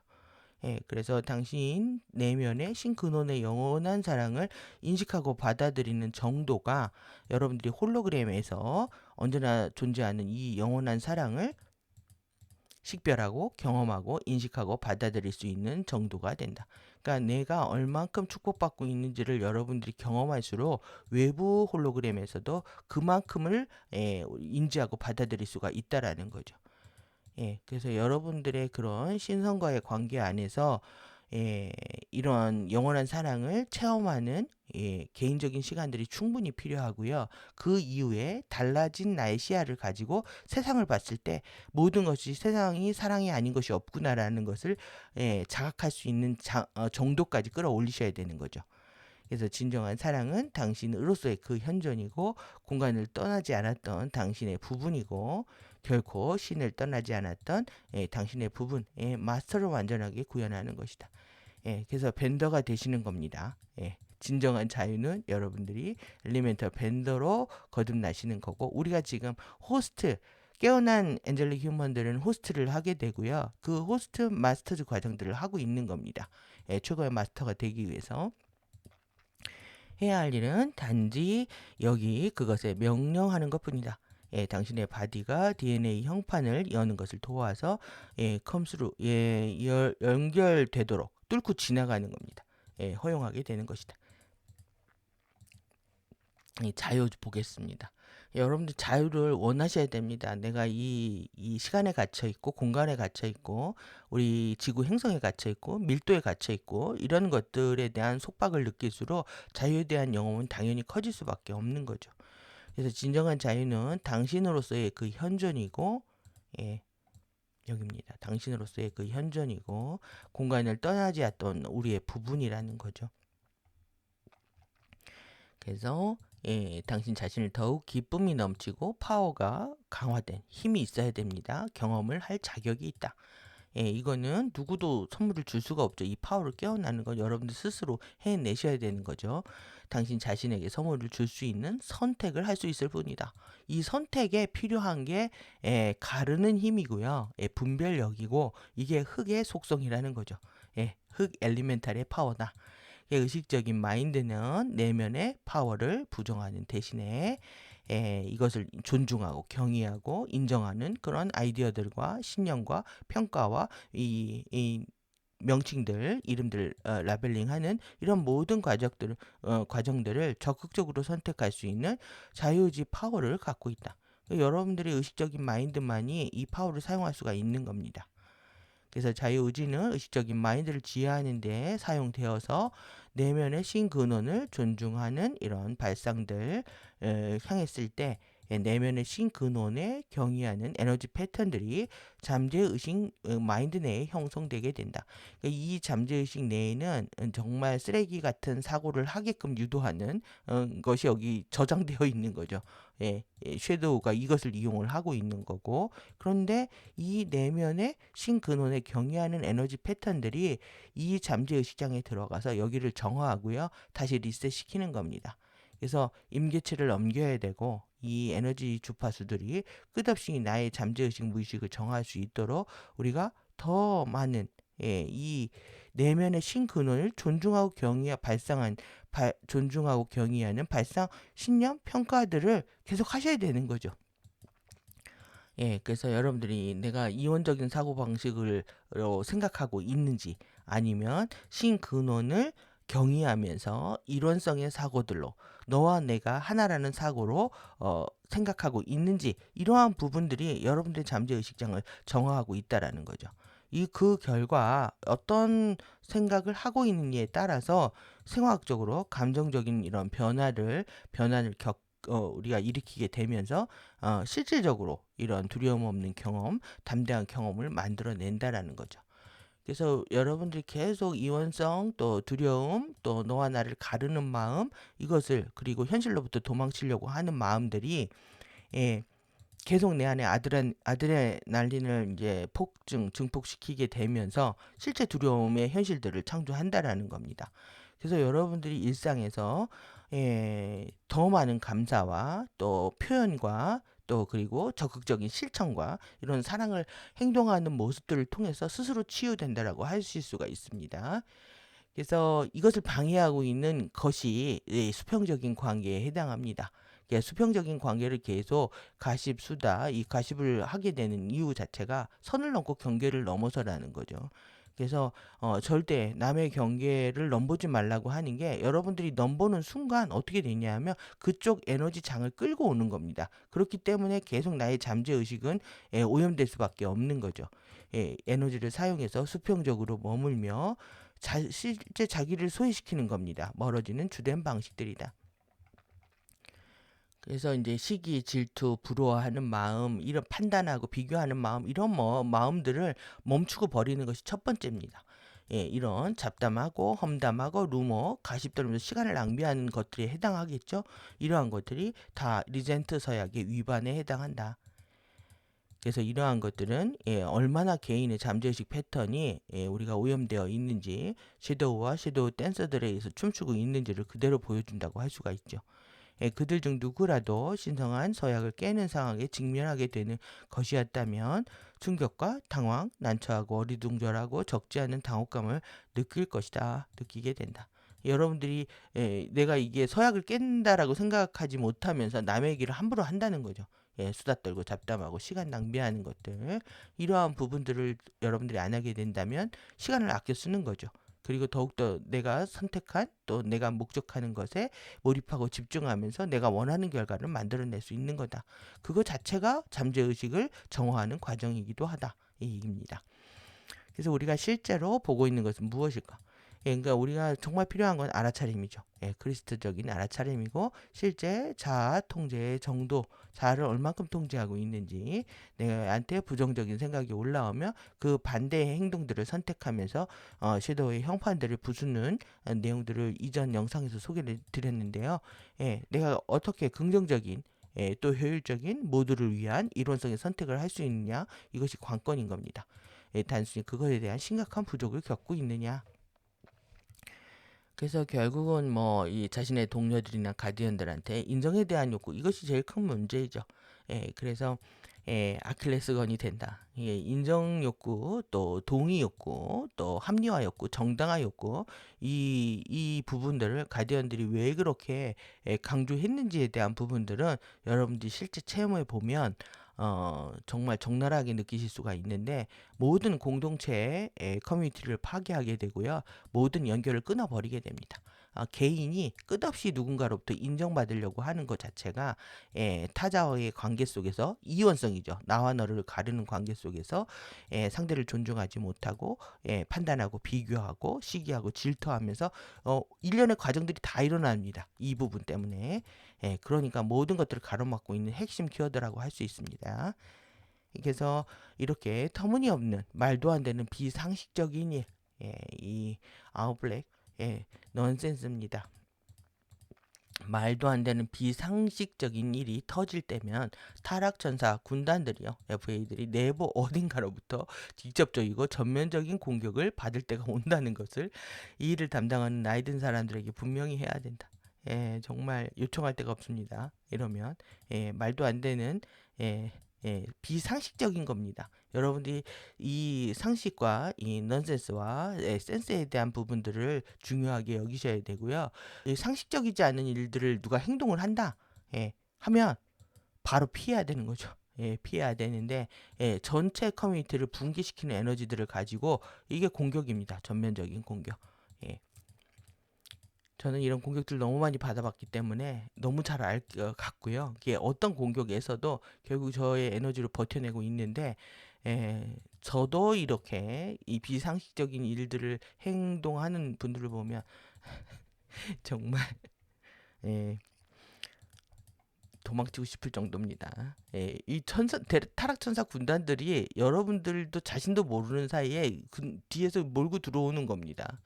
그래서 당신 내면의 신근원의 영원한 사랑을 인식하고 받아들이는 정도가 여러분들이 홀로그램에서 언제나 존재하는 이 영원한 사랑을 식별하고 경험하고 인식하고 받아들일 수 있는 정도가 된다. 그러니까 내가 얼만큼 축복받고 있는지를 여러분들이 경험할수록 외부 홀로그램에서도 그만큼을 인지하고 받아들일 수가 있다라는 거죠. 그래서 여러분들의 그런 신성과의 관계 안에서 이런 영원한 사랑을 체험하는 개인적인 시간들이 충분히 필요하고요. 그 이후에 달라진 나의 시야를 가지고 세상을 봤을 때 모든 것이 세상이 사랑이 아닌 것이 없구나라는 것을 자각할 수 있는 정도까지 끌어올리셔야 되는 거죠. 그래서 진정한 사랑은 당신으로서의 그 현존이고 공간을 떠나지 않았던 당신의 부분이고 결코 신을 떠나지 않았던 당신의 부분의 마스터를 완전하게 구현하는 것이다. 그래서 벤더가 되시는 겁니다. 진정한 자유는 여러분들이 엘리멘털 벤더로 거듭나시는 거고 우리가 지금 호스트 깨어난 엔젤릭 휴먼들은 호스트를 하게 되고요. 그 호스트 마스터즈 과정들을 하고 있는 겁니다. 최고의 마스터가 되기 위해서 해야 할 일은 단지 여기 그것에 명령하는 것뿐이다. 당신의 바디가 DNA 형판을 여는 것을 도와서 컴스루 연결되도록 뚫고 지나가는 겁니다. 허용하게 되는 것이다. 자유 보겠습니다. 여러분들 자유를 원하셔야 됩니다. 내가 이 시간에 갇혀 있고 공간에 갇혀 있고 우리 지구 행성에 갇혀 있고 밀도에 갇혀 있고 이런 것들에 대한 속박을 느낄수록 자유에 대한 영혼은 당연히 커질 수밖에 없는 거죠. 그래서 진정한 자유는 당신으로서의 그 현존이고 여기입니다. 당신으로서의 그 현존이고 공간을 떠나지 않던 우리의 부분이라는 거죠. 그래서 당신 자신을 더욱 기쁨이 넘치고 파워가 강화된 힘이 있어야 됩니다. 경험을 할 자격이 있다. 이거는 누구도 선물을 줄 수가 없죠. 이 파워를 깨어나는 건 여러분들 스스로 해내셔야 되는 거죠. 당신 자신에게 선물을 줄 수 있는 선택을 할 수 있을 뿐이다. 이 선택에 필요한 게 가르는 힘이고요. 분별력이고 이게 흙의 속성이라는 거죠. 흙 엘리멘탈의 파워다. 의식적인 마인드는 내면의 파워를 부정하는 대신에 이것을 존중하고 경의하고 인정하는 그런 아이디어들과 신념과 평가와 이 명칭들, 이름들 라벨링하는 이런 모든 과정들을 적극적으로 선택할 수 있는 자유의지 파워를 갖고 있다. 여러분들의 의식적인 마인드만이 이 파워를 사용할 수가 있는 겁니다. 그래서 자유의지는 의식적인 마인드를 지휘하는 데 사용되어서 내면의 신근원을 존중하는 이런 발상들 향했을 때 내면의 신근원에 경의하는 에너지 패턴들이 잠재의식 마인드 내에 형성되게 된다. 그러니까 이 잠재의식 내에는 정말 쓰레기 같은 사고를 하게끔 유도하는 것이 여기 저장되어 있는 거죠. 섀도우가 이것을 이용을 하고 있는 거고, 그런데 이 내면의 신근원에 경의하는 에너지 패턴들이 이 잠재의식장에 들어가서 여기를 정화하고요, 다시 리셋시키는 겁니다. 그래서 임계체를 넘겨야 되고 이 에너지 주파수들이 끝없이 나의 잠재의식 무의식을 정할 수 있도록 우리가 더 많은 이 내면의 신근원을 존중하고 존중하고 경의하는 발상 신념 평가들을 계속 하셔야 되는 거죠. 그래서 여러분들이 내가 이원적인 사고방식을 생각하고 있는지 아니면 신근원을 경의하면서 이론성의 사고들로 너와 내가 하나라는 사고로 생각하고 있는지 이러한 부분들이 여러분들의 잠재의식장을 정화하고 있다라는 거죠. 그 결과 어떤 생각을 하고 있느냐에 따라서 생화학적으로 감정적인 이런 변화를 우리가 일으키게 되면서 실질적으로 이런 두려움 없는 경험, 담대한 경험을 만들어낸다라는 거죠. 그래서 여러분들이 계속 이원성, 또 두려움, 또 너와 나를 가르는 마음, 이것을 그리고 현실로부터 도망치려고 하는 마음들이 계속 내 안에 아드레날린을 이제 증폭시키게 되면서 실제 두려움의 현실들을 창조한다라는 겁니다. 그래서 여러분들이 일상에서 더 많은 감사와 또 표현과 또 그리고 적극적인 실천과 이런 사랑을 행동하는 모습들을 통해서 스스로 치유된다라고 하실 수가 있습니다. 그래서 이것을 방해하고 있는 것이 수평적인 관계에 해당합니다. 수평적인 관계를 계속 가십수다, 이 가십을 하게 되는 이유 자체가 선을 넘고 경계를 넘어서라는 거죠. 그래서 절대 남의 경계를 넘보지 말라고 하는 게 여러분들이 넘보는 순간 어떻게 되냐면 그쪽 에너지 장을 끌고 오는 겁니다. 그렇기 때문에 계속 나의 잠재의식은 오염될 수밖에 없는 거죠. 에너지를 사용해서 수평적으로 머물며 실제 자기를 소외시키는 겁니다. 멀어지는 주된 방식들이다. 그래서 이제 시기, 질투, 부러워하는 마음, 이런 판단하고 비교하는 마음, 이런 마음들을 멈추고 버리는 것이 첫 번째입니다. 이런 잡담하고 험담하고 루머, 가십 떨면서 시간을 낭비하는 것들에 해당하겠죠. 이러한 것들이 다 리젠트 서약의 위반에 해당한다. 그래서 이러한 것들은 얼마나 개인의 잠재의식 패턴이 우리가 오염되어 있는지, 섀도우와 섀도우 댄서들에 의해서 춤추고 있는지를 그대로 보여준다고 할 수가 있죠. 그들 중 누구라도 신성한 서약을 깨는 상황에 직면하게 되는 것이었다면 충격과 당황, 난처하고 어리둥절하고 적지 않은 당혹감을 느끼게 된다. 여러분들이 내가 이게 서약을 깬다라고 생각하지 못하면서 남의 얘기를 함부로 한다는 거죠. 수다 떨고 잡담하고 시간 낭비하는 것들, 이러한 부분들을 여러분들이 안 하게 된다면 시간을 아껴 쓰는 거죠. 그리고 더욱더 내가 선택한 또 내가 목적하는 것에 몰입하고 집중하면서 내가 원하는 결과를 만들어낼 수 있는 거다. 그거 자체가 잠재의식을 정화하는 과정이기도 하다. 이 얘기입니다. 그래서 우리가 실제로 보고 있는 것은 무엇일까? 그러니까 우리가 정말 필요한 건 알아차림이죠. 그리스도적인 알아차림이고 실제 자아 통제의 정도, 자아를 얼만큼 통제하고 있는지, 내한테 부정적인 생각이 올라오면 그 반대의 행동들을 선택하면서 섀도우의 형판들을 부수는 내용들을 이전 영상에서 소개를 드렸는데요. 내가 어떻게 긍정적인 또 효율적인 모두를 위한 이론성의 선택을 할 수 있느냐, 이것이 관건인 겁니다. 단순히 그것에 대한 심각한 부족을 겪고 있느냐. 그래서 결국은 뭐 이 자신의 동료들이나 가디언들한테 인정에 대한 욕구, 이것이 제일 큰 문제이죠. 그래서 아킬레스건이 된다. 인정 욕구, 또 동의 욕구, 또 합리화 욕구, 정당화 욕구, 이 부분들을 가디언들이 왜 그렇게 강조했는지에 대한 부분들은 여러분들이 실제 체험해 보면 정말 적나라하게 느끼실 수가 있는데, 모든 공동체의 커뮤니티를 파괴하게 되고요. 모든 연결을 끊어버리게 됩니다. 개인이 끝없이 누군가로부터 인정받으려고 하는 것 자체가 타자와의 관계 속에서 이원성이죠. 나와 너를 가르는 관계 속에서 상대를 존중하지 못하고 판단하고 비교하고 시기하고 질투하면서 일련의 과정들이 다 일어납니다. 이 부분 때문에. 그러니까 모든 것들을 가로막고 있는 핵심 키워드라고 할 수 있습니다. 그래서 이렇게 터무니없는 말도 안 되는 비상식적인 일, 이 아웃블랙 넌센스입니다. 말도 안 되는 비상식적인 일이 터질 때면 타락천사 군단들이요, FA들이 내부 어딘가로부터 직접적이고 전면적인 공격을 받을 때가 온다는 것을 이 일을 담당하는 나이 든 사람들에게 분명히 해야 된다. 정말 요청할 데가 없습니다. 이러면 말도 안 되는 비상식적인 겁니다. 여러분들이 이 상식과 이 넌센스와 센스에 대한 부분들을 중요하게 여기셔야 되고요. 이 상식적이지 않은 일들을 누가 행동을 한다 하면 바로 피해야 되는 거죠. 피해야 되는데 전체 커뮤니티를 붕괴시키는 에너지들을 가지고, 이게 공격입니다. 전면적인 공격. 예. 저는 이런 공격들 너무 많이 받아봤기 때문에 너무 잘 알 것 같고요. 이게 어떤 공격에서도 결국 저의 에너지로 버텨내고 있는데, 저도 이렇게 이 비상식적인 일들을 행동하는 분들을 보면 정말 예, 도망치고 싶을 정도입니다. 이 타락천사 군단들이 여러분들도 자신도 모르는 사이에 뒤에서 몰고 들어오는 겁니다.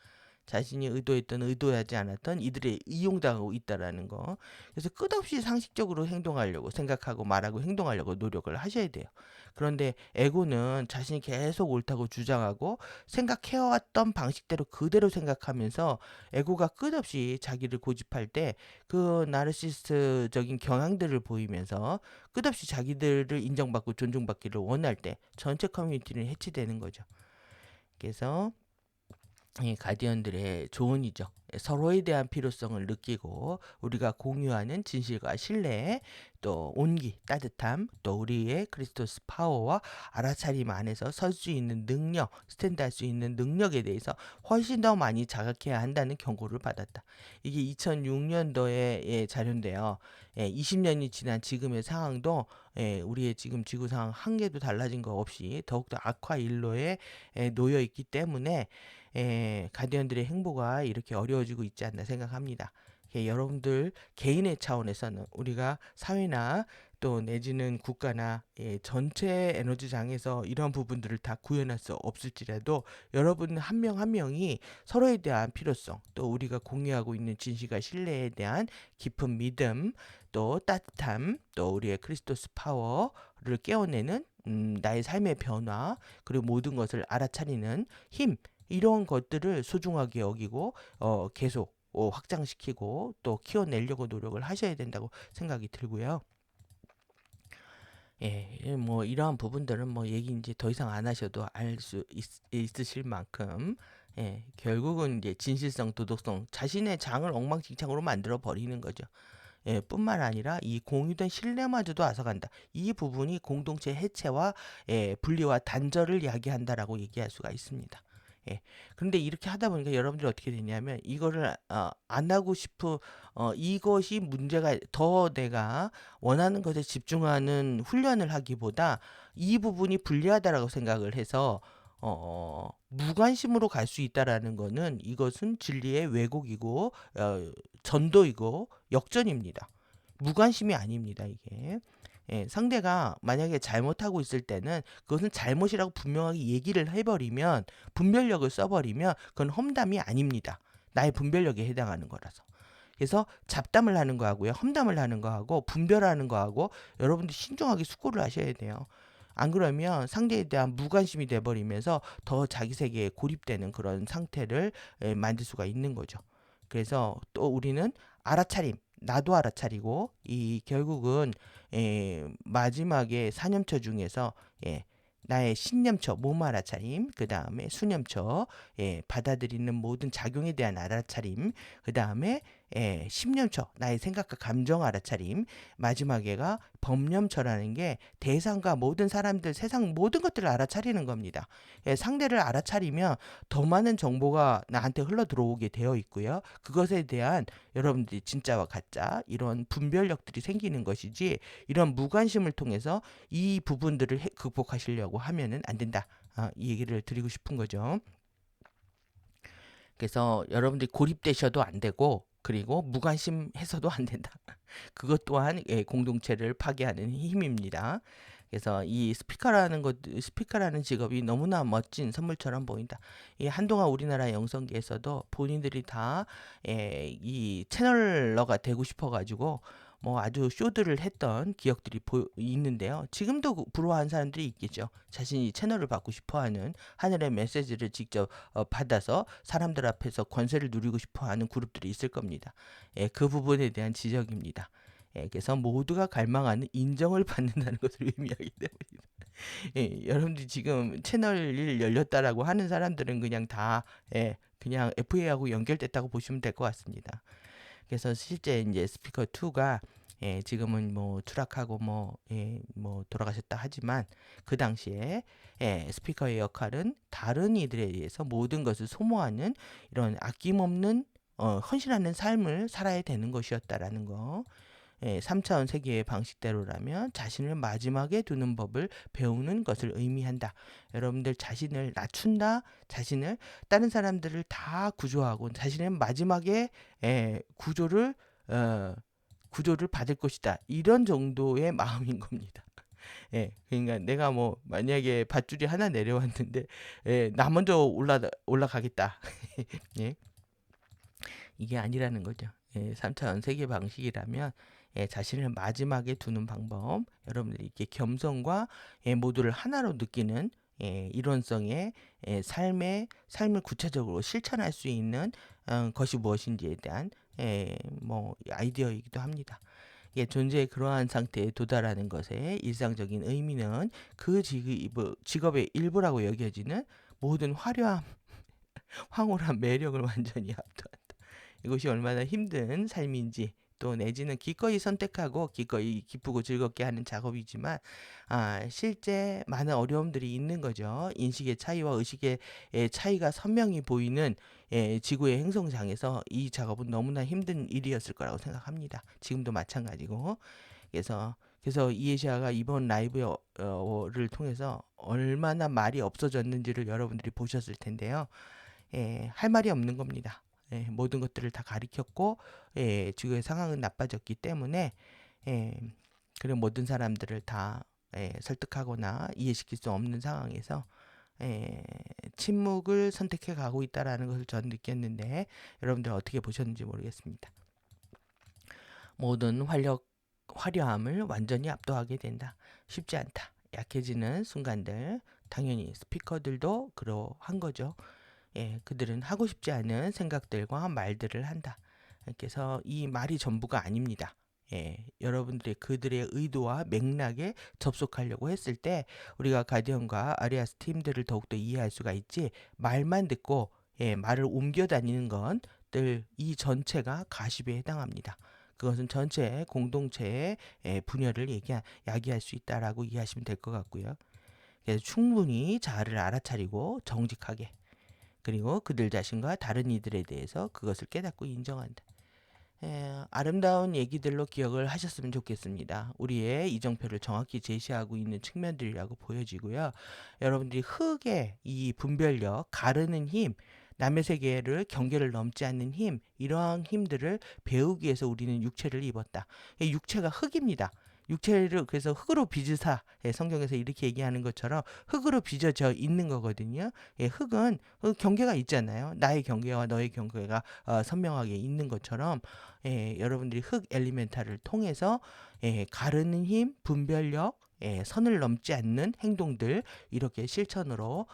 자신이 의도했던 의도하지 않았던 이들의 이용당하고 있다라는 거. 그래서 끝없이 상식적으로 행동하려고 생각하고 말하고 행동하려고 노력을 하셔야 돼요. 그런데 에고는 자신이 계속 옳다고 주장하고 생각해왔던 방식대로 그대로 생각하면서, 에고가 끝없이 자기를 고집할 때 그 나르시스트적인 경향들을 보이면서 끝없이 자기들을 인정받고 존중받기를 원할 때 전체 커뮤니티는 해치되는 거죠. 그래서 이 가디언들의 조언이죠. 서로에 대한 필요성을 느끼고 우리가 공유하는 진실과 신뢰, 또 온기, 따뜻함, 또 우리의 크리스토스 파워와 알아차림 안에서 설 수 있는 능력, 스탠드할 수 있는 능력에 대해서 훨씬 더 많이 자각해야 한다는 경고를 받았다. 이게 2006년도의 자료인데요. 20년이 지난 지금의 상황도 우리의 지금 지구 상황 한 개도 달라진 거 없이 더욱더 악화 일로에 놓여 있기 때문에 가디언들의 행보가 이렇게 어려워지고 있지 않나 생각합니다. 여러분들 개인의 차원에서는 우리가 사회나 또 내지는 국가나 전체 에너지장에서 이런 부분들을 다 구현할 수 없을지라도, 여러분 한 명 한 명이 서로에 대한 필요성, 또 우리가 공유하고 있는 진실과 신뢰에 대한 깊은 믿음, 또 따뜻함, 또 우리의 크리스토스 파워를 깨워내는 나의 삶의 변화, 그리고 모든 것을 알아차리는 힘, 이런 것들을 소중하게 여기고 계속 확장시키고 또 키워내려고 노력을 하셔야 된다고 생각이 들고요. 뭐 이러한 부분들은 뭐 얘기 이제 더 이상 안 하셔도 알 수 있으실 만큼, 결국은 이제 진실성, 도덕성, 자신의 장을 엉망진창으로 만들어 버리는 거죠. 뿐만 아니라 이 공유된 신뢰마저도 앗아간다. 이 부분이 공동체 해체와 분리와 단절을 야기한다라고 얘기할 수가 있습니다. 예. 그런데 이렇게 하다 보니까 여러분들이 어떻게 되냐면 이거를 안 하고 이것이 문제가 더 내가 원하는 것에 집중하는 훈련을 하기보다 이 부분이 불리하다라고 생각을 해서 무관심으로 갈 수 있다라는 거는 이것은 진리의 왜곡이고 전도이고 역전입니다. 무관심이 아닙니다, 이게. 상대가 만약에 잘못하고 있을 때는 그것은 잘못이라고 분명하게 얘기를 해버리면 분별력을 써버리면 그건 험담이 아닙니다. 나의 분별력에 해당하는 거라서. 그래서 잡담을 하는 거하고요, 험담을 하는 거하고 분별하는 거하고 여러분들 신중하게 숙고를 하셔야 돼요. 안 그러면 상대에 대한 무관심이 돼버리면서 더 자기 세계에 고립되는 그런 상태를 만들 수가 있는 거죠. 그래서 또 우리는 알아차림, 나도 알아차리고 이 결국은 마지막에 사념처 중에서 나의 신념처, 몸 알아차림, 그 다음에 수념처, 받아들이는 모든 작용에 대한 알아차림, 그 다음에 심념처, 나의 생각과 감정 알아차림, 마지막에가 법념처라는 게 대상과 모든 사람들, 세상 모든 것들을 알아차리는 겁니다. 상대를 알아차리면 더 많은 정보가 나한테 흘러 들어오게 되어 있고요. 그것에 대한 여러분들이 진짜와 가짜 이런 분별력들이 생기는 것이지 이런 무관심을 통해서 이 부분들을 극복하시려고 하면은 안 된다. 이 얘기를 드리고 싶은 거죠. 그래서 여러분들이 고립되셔도 안 되고 그리고 무관심해서도 안 된다. 그것 또한 공동체를 파괴하는 힘입니다. 그래서 이 스피커라는 직업이 너무나 멋진 선물처럼 보인다. 이 한동안 우리나라 영성계에서도 본인들이 다 이 채널러가 되고 싶어가지고 뭐 아주 쇼들을 했던 기억들이 있는데요. 지금도 부러워하는 사람들이 있겠죠. 자신이 채널을 받고 싶어하는 하늘의 메시지를 직접 받아서 사람들 앞에서 권세를 누리고 싶어하는 그룹들이 있을 겁니다. 그 부분에 대한 지적입니다. 그래서 모두가 갈망하는 인정을 받는다는 것을 의미하기 때문입니다. 여러분들이 지금 채널 1 열렸다라고 하는 사람들은 그냥 다 그냥 FA하고 연결됐다고 보시면 될 것 같습니다. 그래서 실제 이제 스피커 2가 지금은 뭐 추락하고 뭐 돌아가셨다 하지만 그 당시에 스피커의 역할은 다른 이들에 의해서 모든 것을 소모하는 이런 아낌없는 헌신하는 삶을 살아야 되는 것이었다라는 거. 3차원 세계의 방식대로라면 자신을 마지막에 두는 법을 배우는 것을 의미한다. 여러분들 자신을 낮춘다, 자신을 다른 사람들을 다 구조하고 자신의 마지막에 구조를 받을 것이다. 이런 정도의 마음인 겁니다. 그러니까 내가 뭐 만약에 밧줄이 하나 내려왔는데 나 먼저 올라가겠다. 예, 이게 아니라는 거죠. 3차원 세계 방식이라면 자신을 마지막에 두는 방법, 여러분들이 이렇게 겸손과 모두를 하나로 느끼는 이론성의 삶을 구체적으로 실천할 수 있는 것이 무엇인지에 대한 뭐 아이디어이기도 합니다. 존재의 그러한 상태에 도달하는 것의 일상적인 의미는 그 직업의 일부라고 여겨지는 모든 화려함, 황홀한 매력을 완전히 압도한다. 이것이 얼마나 힘든 삶인지 또 내지는 기꺼이 선택하고 기꺼이 기쁘고 즐겁게 하는 작업이지만 실제 많은 어려움들이 있는 거죠. 인식의 차이와 의식의 차이가 선명히 보이는 지구의 행성장에서 이 작업은 너무나 힘든 일이었을 거라고 생각합니다. 지금도 마찬가지고. 그래서 이해시아가 이번 라이브를 통해서 얼마나 말이 없어졌는지를 여러분들이 보셨을 텐데요. 할 말이 없는 겁니다. 모든 것들을 다 가리켰고 지구의 상황은 나빠졌기 때문에 그런 모든 사람들을 다 설득하거나 이해시킬 수 없는 상황에서 침묵을 선택해 가고 있다라는 것을 저는 느꼈는데 여러분들 어떻게 보셨는지 모르겠습니다. 모든 화려함을 완전히 압도하게 된다. 쉽지 않다. 약해지는 순간들 당연히 스피커들도 그러한 거죠. 그들은 하고 싶지 않은 생각들과 말들을 한다. 그래서 이 말이 전부가 아닙니다. 여러분들이 그들의 의도와 맥락에 접속하려고 했을 때 우리가 가디언과 아리아스 팀들을 더욱더 이해할 수가 있지 말만 듣고 말을 옮겨 다니는 것들 이 전체가 가십에 해당합니다. 그것은 전체 공동체의 분열을 야기할 수 있다라고 이해하시면 될 것 같고요. 그래서 충분히 자아를 알아차리고 정직하게, 그리고 그들 자신과 다른 이들에 대해서 그것을 깨닫고 인정한다. 아름다운 얘기들로 기억을 하셨으면 좋겠습니다. 우리의 이정표를 정확히 제시하고 있는 측면들이라고 보여지고요. 여러분들이 흙의 이 분별력, 가르는 힘, 남의 세계를 경계를 넘지 않는 힘, 이러한 힘들을 배우기 위해서 우리는 육체를 입었다. 육체가 흙입니다. 육체를 그래서 흙으로 빚으사, 성경에서 이렇게 얘기하는 것처럼 흙으로 빚어져 있는 거거든요. 흙은 경계가 있잖아요. 나의 경계와 너의 경계가 선명하게 있는 것처럼 여러분들이 흙 엘리멘탈을 통해서 가르는 힘, 분별력, 선을 넘지 않는 행동들, 이렇게 실천으로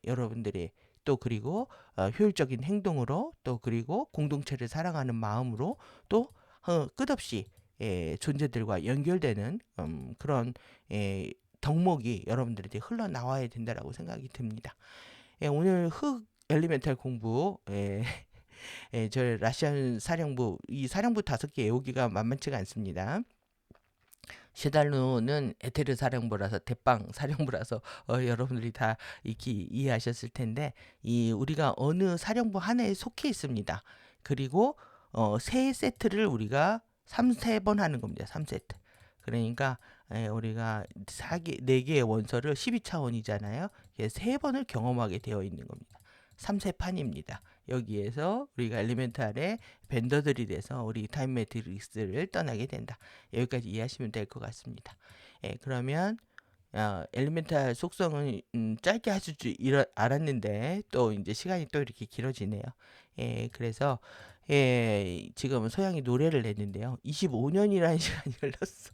여러분들이 또 그리고 효율적인 행동으로, 또 그리고 공동체를 사랑하는 마음으로, 또 끝없이 존재들과 연결되는 그런 덕목이 여러분들한테 흘러나와야 된다라고 생각이 듭니다. 오늘 흙 엘리멘탈 공부, 저 러시안 사령부, 이 사령부 5개 외우기가 만만치가 않습니다. 셰달루는 에테르 사령부라서, 대빵 사령부라서 여러분들이 다 익히 이해하셨을 텐데, 이 우리가 어느 사령부 하나에 속해 있습니다. 그리고 세 세트를 우리가 3번 하는 겁니다. 3세트. 그러니까 우리가 4개의 원서를 12차원이잖아요. 3번을 경험하게 되어 있는 겁니다. 3세판입니다. 여기에서 우리가 엘리멘탈의 벤더들이 돼서 우리 타임 매트릭스를 떠나게 된다. 여기까지 이해하시면 될 것 같습니다. 그러면 엘리멘탈 속성은 짧게 하실 줄 알았는데 또 이제 시간이 또 이렇게 길어지네요. 그래서 지금 소양이 노래를 냈는데요. 25년이라는 시간이 흘렀어.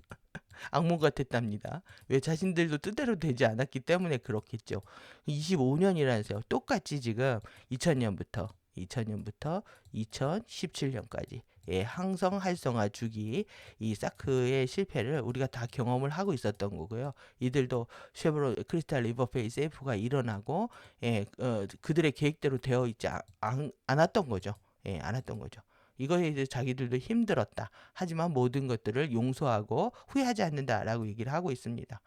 악몽 같았답니다. 왜? 자신들도 뜻대로 되지 않았기 때문에 그렇겠죠. 25년이라면서요. 똑같이 지금 2000년부터 2017년까지 항성 활성화 주기, 이 사크의 실패를 우리가 다 경험을 하고 있었던 거고요. 이들도 쉐보론 크리스탈 리버페이스 F가 일어나고 그들의 계획대로 되어 있지 않았던 거죠. 않았던 거죠. 이거에 이제 자기들도 힘들었다. 하지만 모든 것들을 용서하고 후회하지 않는다라고 얘기를 하고 있습니다.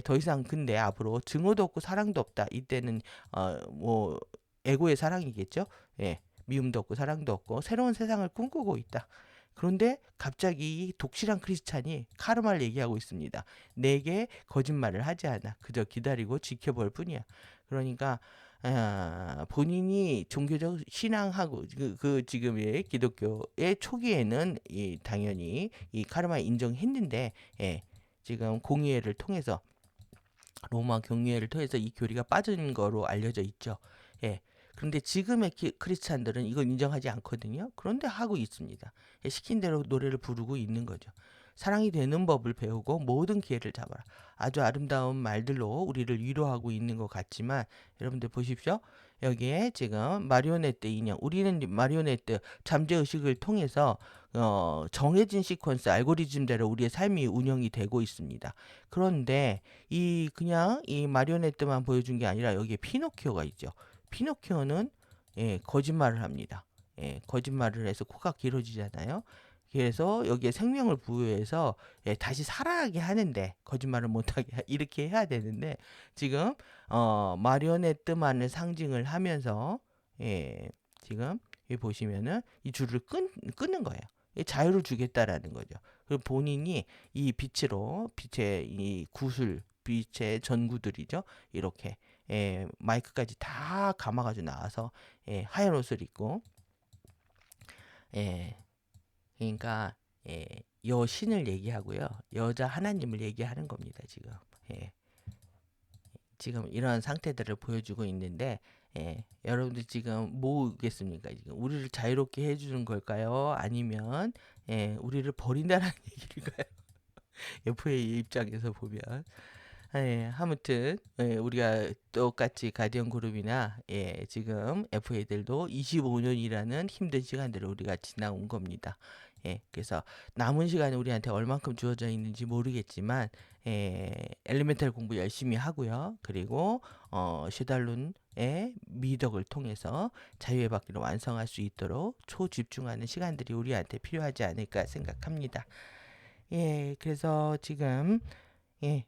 더 이상 근데 앞으로 증오도 없고 사랑도 없다. 이때는 뭐 에고의 사랑이겠죠. 미움도 없고 사랑도 없고 새로운 세상을 꿈꾸고 있다. 그런데 갑자기 이 독실한 크리스찬이 카르마를 얘기하고 있습니다. 내게 거짓말을 하지 않아. 그저 기다리고 지켜볼 뿐이야. 그러니까 본인이 종교적 신앙하고 그 지금의 기독교의 초기에는 당연히 이 카르마 인정했는데, 지금 공의회를 통해서, 로마 경유회를 통해서 이 교리가 빠진 거로 알려져 있죠. 그런데 지금의 크리스찬들은 이걸 인정하지 않거든요. 그런데 하고 있습니다. 시킨 대로 노래를 부르고 있는 거죠. 사랑이 되는 법을 배우고 모든 기회를 잡아라. 아주 아름다운 말들로 우리를 위로하고 있는 것 같지만, 여러분들 보십시오. 여기에 지금 마리오네트 인형, 우리는 마리오네트 잠재의식을 통해서 정해진 시퀀스 알고리즘대로 우리의 삶이 운영이 되고 있습니다. 그런데 그냥 이 마리오네트만 보여준 게 아니라 여기에 피노키오가 있죠. 피노키오는 거짓말을 합니다. 거짓말을 해서 코가 길어지잖아요. 그래서 여기에 생명을 부여해서 다시 살아나게 하는데, 거짓말을 못하게 이렇게 해야 되는데, 지금 마리오네트만을 상징을 하면서 지금 여기 보시면은 이 줄을 끊는 거예요. 자유를 주겠다라는 거죠. 그리고 본인이 이 빛의 이 구슬, 빛의 전구들이죠. 이렇게 마이크까지 다 감아가지고 나와서 하얀 옷을 입고, 그러니까 여신을 얘기하고요, 여자 하나님을 얘기하는 겁니다. 지금 이런 상태들을 보여주고 있는데, 여러분들 지금 뭐겠습니까? 지금 우리를 자유롭게 해주는 걸까요? 아니면 우리를 버린다는 얘기일까요? FA 입장에서 보면 예, 아무튼 우리가 똑같이 가디언 그룹이나 지금 FA들도 25년이라는 힘든 시간들을 우리가 지나온 겁니다. 그래서 남은 시간이 우리한테 얼만큼 주어져 있는지 모르겠지만 엘리멘탈 공부 열심히 하고요. 그리고 쉐달룬의 미덕을 통해서 자유의 바퀴를 완성할 수 있도록 초집중하는 시간들이 우리한테 필요하지 않을까 생각합니다. 그래서 지금 예,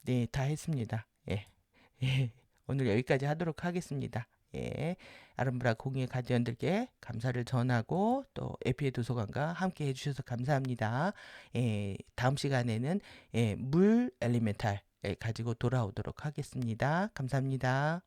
네, 다 했습니다. 예, 오늘 여기까지 하도록 하겠습니다. 아름브라 공예 가디언들께 감사를 전하고 또 에피의 도서관과 함께 해주셔서 감사합니다. 다음 시간에는 물 엘리멘탈 가지고 돌아오도록 하겠습니다. 감사합니다.